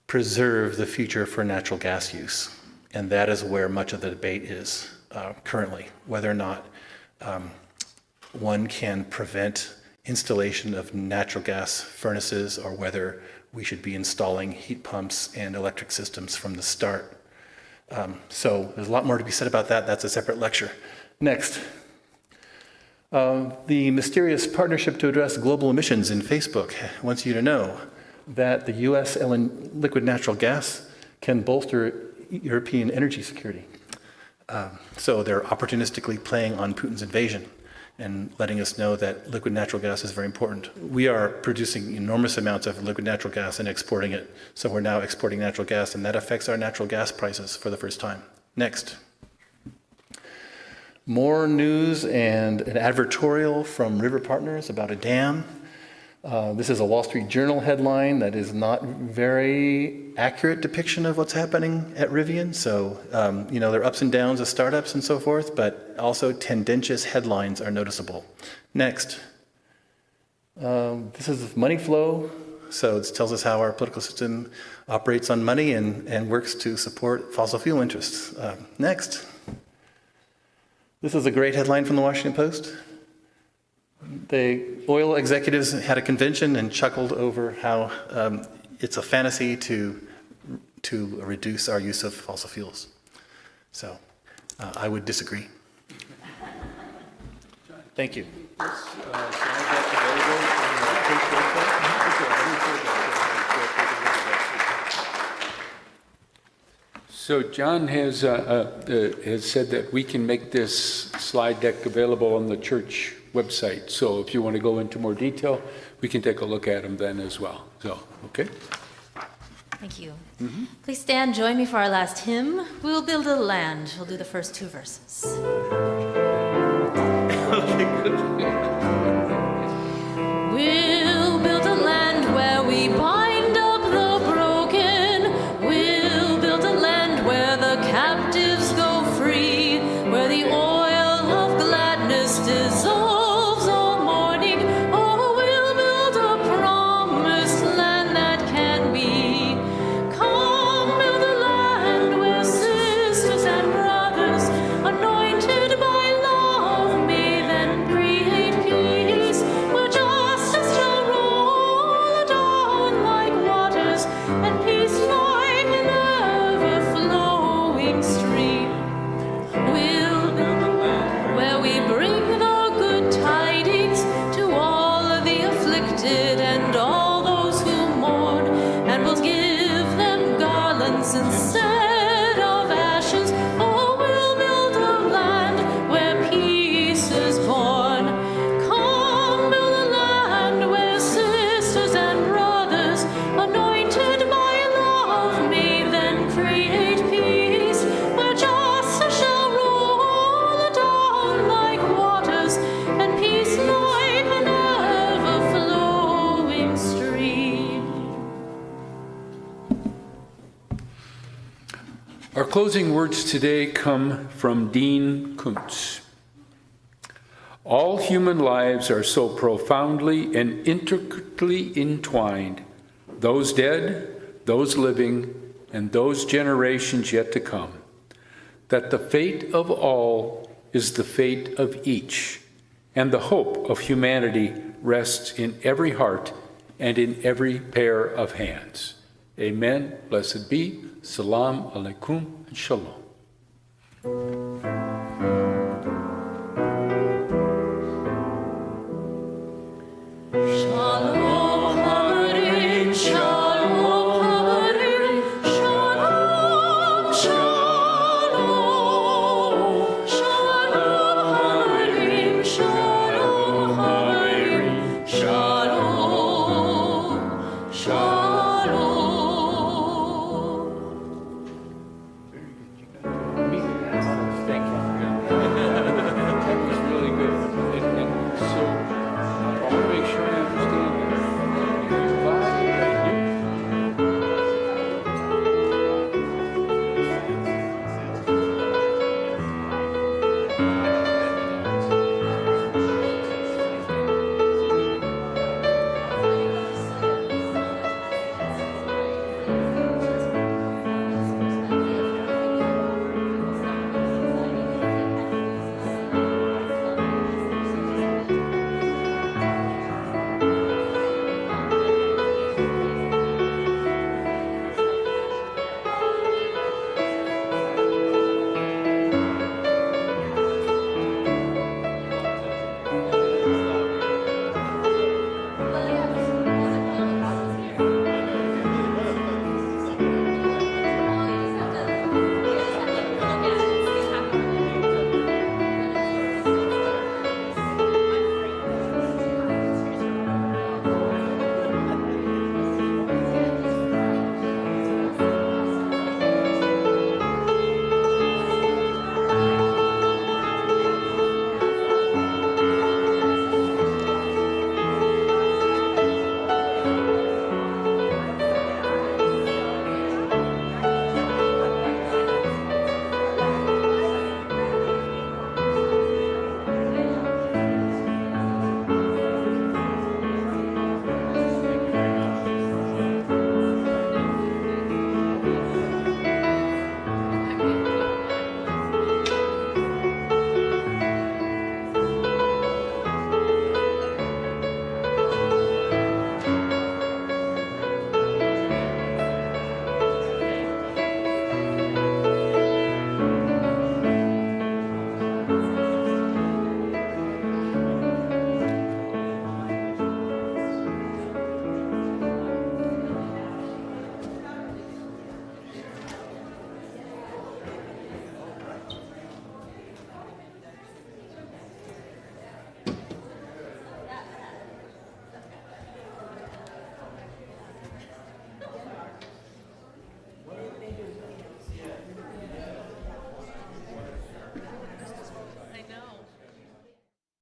preserve the future for natural gas use. And that is where much of the debate is currently, whether or not one can prevent installation of natural gas furnaces or whether we should be installing heat pumps and electric systems from the start. So there's a lot more to be said about that. That's a separate lecture. Next. The mysterious partnership to address global emissions in Facebook wants you to know that the U.S. liquid natural gas can bolster European energy security. So they're opportunistically playing on Putin's invasion and letting us know that liquid natural gas is very important. We are producing enormous amounts of liquid natural gas and exporting it. So we're now exporting natural gas, and that affects our natural gas prices for the first time. Next. More news and an advertorial from River Partners about a dam. This is a Wall Street Journal headline that is not very accurate depiction of what's happening at Rivian. So, there are ups and downs of startups and so forth, but also tendentious headlines are noticeable. Next. This is money flow. So it tells us how our political system operates on money and works to support fossil fuel interests. Next. This is a great headline from the Washington Post. The oil executives had a convention and chuckled over how it's a fantasy to reduce our use of fossil fuels. So I would disagree. Thank you. So John has said that we can make this slide deck available on the church website. So if you want to go into more detail, we can take a look at them then as well. So, okay. Thank you. Please stand, join me for our last hymn. We will build a land. We'll do the first two verses. We'll build a land where we bind up the broken. We'll build a land where the captives go free, where the oil of gladness dissolves all mourning. Oh, we'll build a promised land that can be. Come, build a land where sisters and brothers, anointed by love, may then create peace, where justice shall roll down like waters, and peace like an ever-flowing stream. We'll build a land where we bring the good tidings to all the afflicted and all those who mourn, and we'll give them garlands instead of ashes. Oh, we'll build a land where peace is born. Come, build a land where sisters and brothers, anointed by love, may then create peace, where justice shall roll down like waters, and peace like an ever-flowing stream. Our closing words today come from Dean Koontz. All human lives are so profoundly and intricately entwined, those dead, those living, and those generations yet to come, that the fate of all is the fate of each, and the hope of humanity rests in every heart and in every pair of hands. Amen. Blessed be. Salam alaikum and shalom. Shalom.